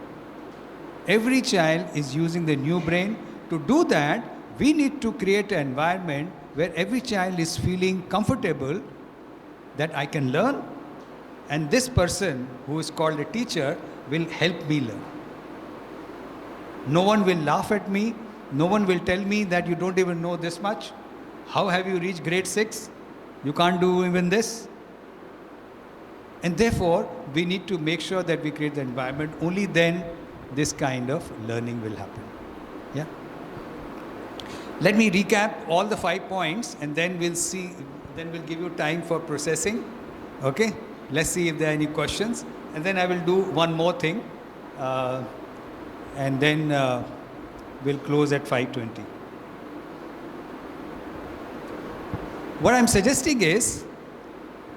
Every child is using the new brain. To do that, we need to create an environment where every child is feeling comfortable that I can learn, and this person who is called a teacher will help me learn. No one will laugh at me. No one will tell me that you don't even know this much. How have you reached grade 6? You can't do even this. And therefore, we need to make sure that we create the environment. Only then this kind of learning will happen. Yeah. Let me recap all the 5 points and then we'll give you time for processing. Okay? Let's see if there are any questions. And then I will do one more thing. And then we'll close at 5:20. What I'm suggesting is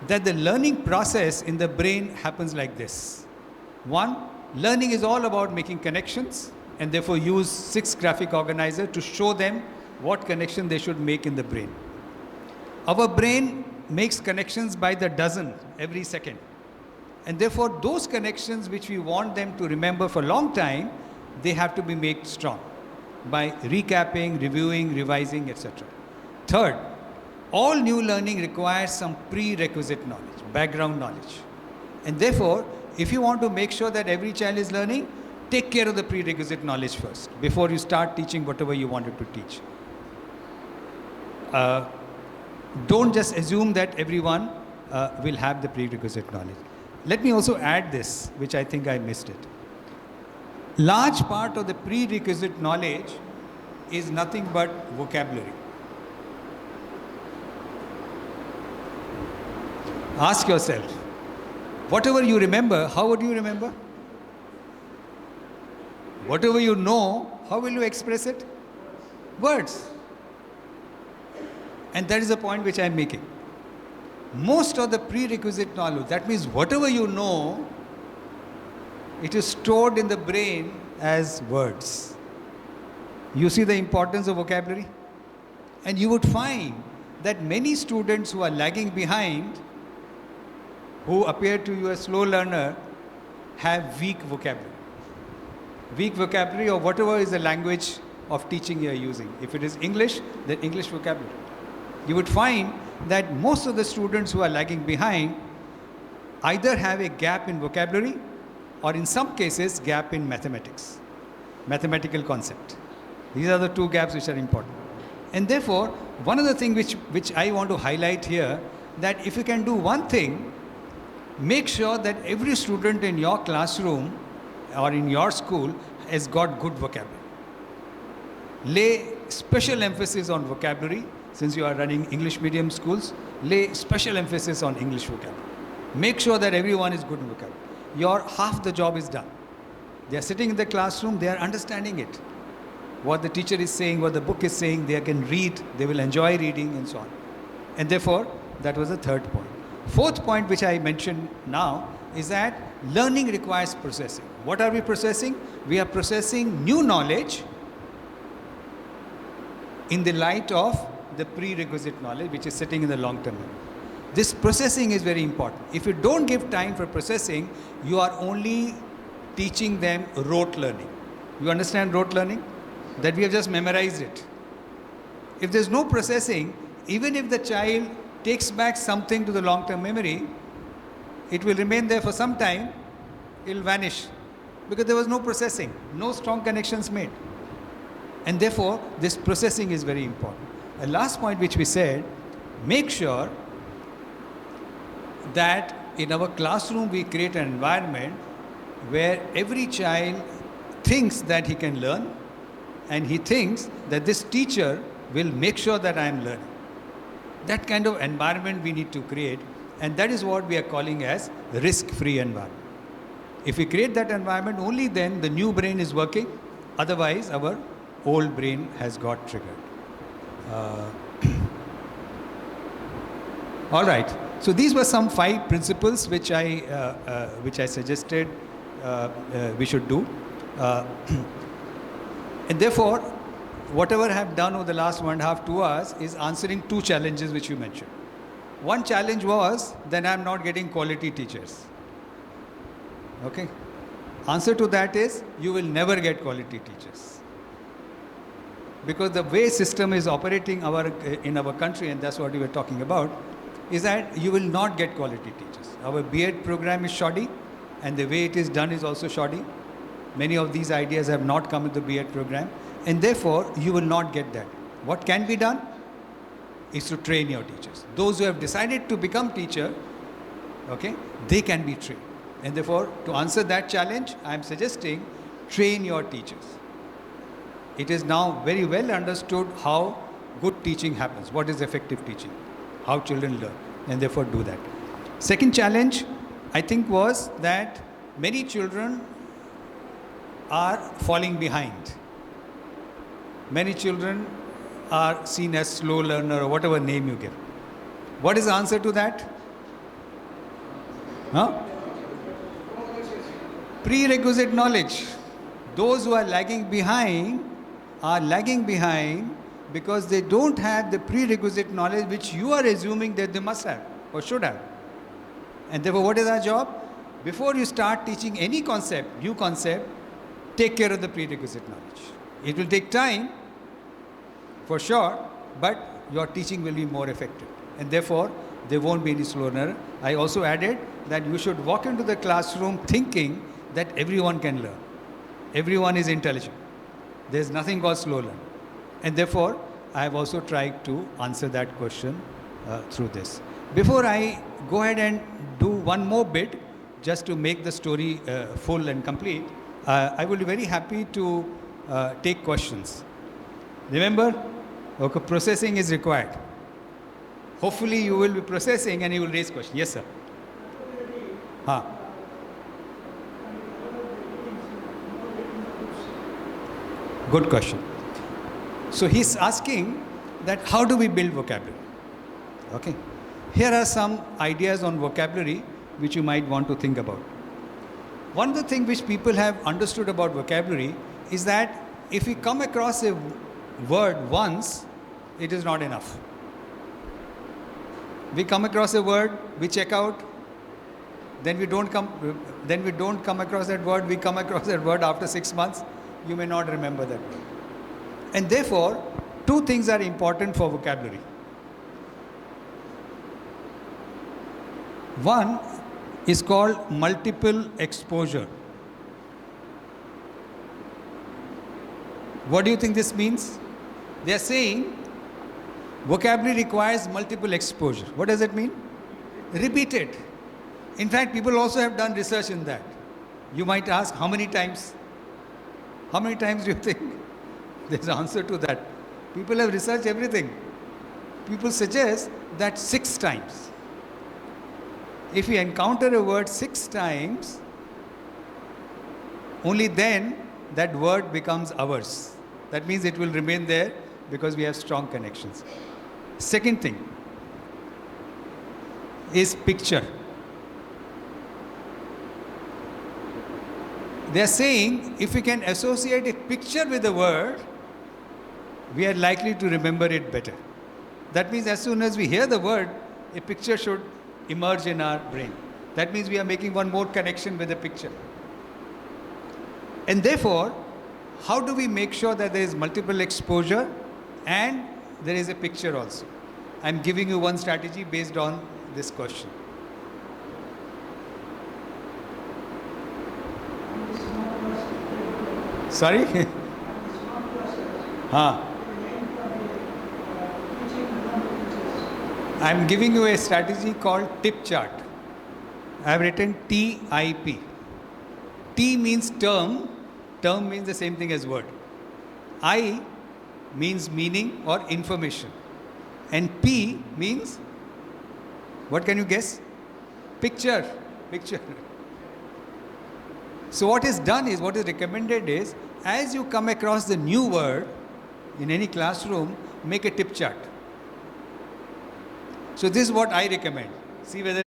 that the learning process in the brain happens like this. 1, learning is all about making connections, and therefore use 6 graphic organizers to show them what connection they should make in the brain. Our brain makes connections by the dozen every second. And therefore, those connections which we want them to remember for a long time, they have to be made strong by recapping, reviewing, revising, etc. Third, all new learning requires some prerequisite knowledge, background knowledge. And therefore, if you want to make sure that every child is learning, take care of the prerequisite knowledge first, before you start teaching whatever you wanted to teach. Don't just assume that everyone will have the prerequisite knowledge. Let me also add this, which I think I missed it. Large part of the prerequisite knowledge is nothing but vocabulary. Ask yourself, whatever you remember, how would you remember? Whatever you know, how will you express it? Words. And that is the point which I am making. Most of the prerequisite knowledge, that means whatever you know, It is stored in the brain as words. You see the importance of vocabulary? And you would find that many students who are lagging behind, who appear to you as slow learner, have weak vocabulary. Weak vocabulary, or whatever is the language of teaching you are using. If it is English, then English vocabulary. You would find that most of the students who are lagging behind either have a gap in vocabulary, or in some cases gap in mathematics, mathematical concept. These are the two gaps which are important. And therefore, one of the things which I want to highlight here, that if you can do one thing, make sure that every student in your classroom or in your school has got good vocabulary. Lay special emphasis on vocabulary. Since you are running English medium schools, lay special emphasis on English vocabulary. Make sure that everyone is good in vocabulary. Your half the job is done. They are sitting in the classroom, they are understanding it. What the teacher is saying, what the book is saying, they can read, they will enjoy reading and so on. And therefore, that was the third point. Fourth point which I mentioned now is that learning requires processing. What are we processing? We are processing new knowledge in the light of the prerequisite knowledge which is sitting in the long-term memory. This processing is very important. If you don't give time for processing, you are only teaching them rote learning. You understand rote learning? That we have just memorized it. If there's no processing, even if the child takes back something to the long-term memory, it will remain there for some time, it will vanish. Because there was no processing, no strong connections made. And therefore, this processing is very important. A last point which we said, make sure that in our classroom we create an environment where every child thinks that he can learn, and he thinks that this teacher will make sure that I am learning. That kind of environment we need to create, and that is what we are calling as risk-free environment. If we create that environment, only then the new brain is working, otherwise our old brain has got triggered. All right. So these were some 5 principles which I suggested we should do. And therefore, whatever I have done over the last 1.5, 2 hours is answering 2 challenges which you mentioned. One challenge was that I am not getting quality teachers. Okay. Answer to that is you will never get quality teachers. Because the way system is operating in our country, and that's what we were talking about, is that you will not get quality teachers. Our B.Ed program is shoddy, and the way it is done is also shoddy. Many of these ideas have not come in the B.Ed program, and therefore you will not get that. What can be done is to train your teachers. Those who have decided to become teacher, okay, they can be trained. And therefore, to answer that challenge, I am suggesting train your teachers. It is now very well understood how good teaching happens, what is effective teaching, how children learn, and therefore do that. Second challenge, I think, was that many children are falling behind. Many children are seen as slow learner or whatever name you give. What is the answer to that? Huh? Prerequisite knowledge. Those who are lagging behind because they don't have the prerequisite knowledge which you are assuming that they must have or should have. And therefore, what is our job? Before you start teaching any concept, new concept, take care of the prerequisite knowledge. It will take time, for sure, but your teaching will be more effective. And therefore, there won't be any slow learner. I also added that you should walk into the classroom thinking that everyone can learn. Everyone is intelligent. There's nothing called slow learner. And therefore, I have also tried to answer that question through this. Before I go ahead and do one more bit, just to make the story full and complete, I will be very happy to take questions. Remember, okay, processing is required. Hopefully you will be processing and you will raise questions. Yes, sir. Good question. So he's asking that how do we build vocabulary? Okay. Here are some ideas on vocabulary which you might want to think about. One of the things which people have understood about vocabulary is that if we come across a word once, it is not enough. We come across a word, we check out, then we don't come across that word, we come across that word after 6 months, you may not remember that word. And therefore, two things are important for vocabulary. One is called multiple exposure. What do you think this means? They are saying vocabulary requires multiple exposure. What does it mean? Repeated. In fact, people also have done research in that. You might ask, how many times? How many times do you think? There's an answer to that. People have researched everything. People suggest that 6 times. If we encounter a word 6 times, only then that word becomes ours. That means it will remain there because we have strong connections. Second thing is picture. They are saying if we can associate a picture with a word, we are likely to remember it better. That means as soon as we hear the word, a picture should emerge in our brain. That means we are making one more connection with the picture. And therefore, how do we make sure that there is multiple exposure and there is a picture also? I'm giving you one strategy based on this question. Sorry? I'm giving you a strategy called tip chart. I have written TIP. T means term. Term means the same thing as word. I means meaning or information. And P means, what can you guess? Picture. Picture. So what is done is, what is recommended is, as you come across the new word in any classroom, make a tip chart. So this is what I recommend. See whether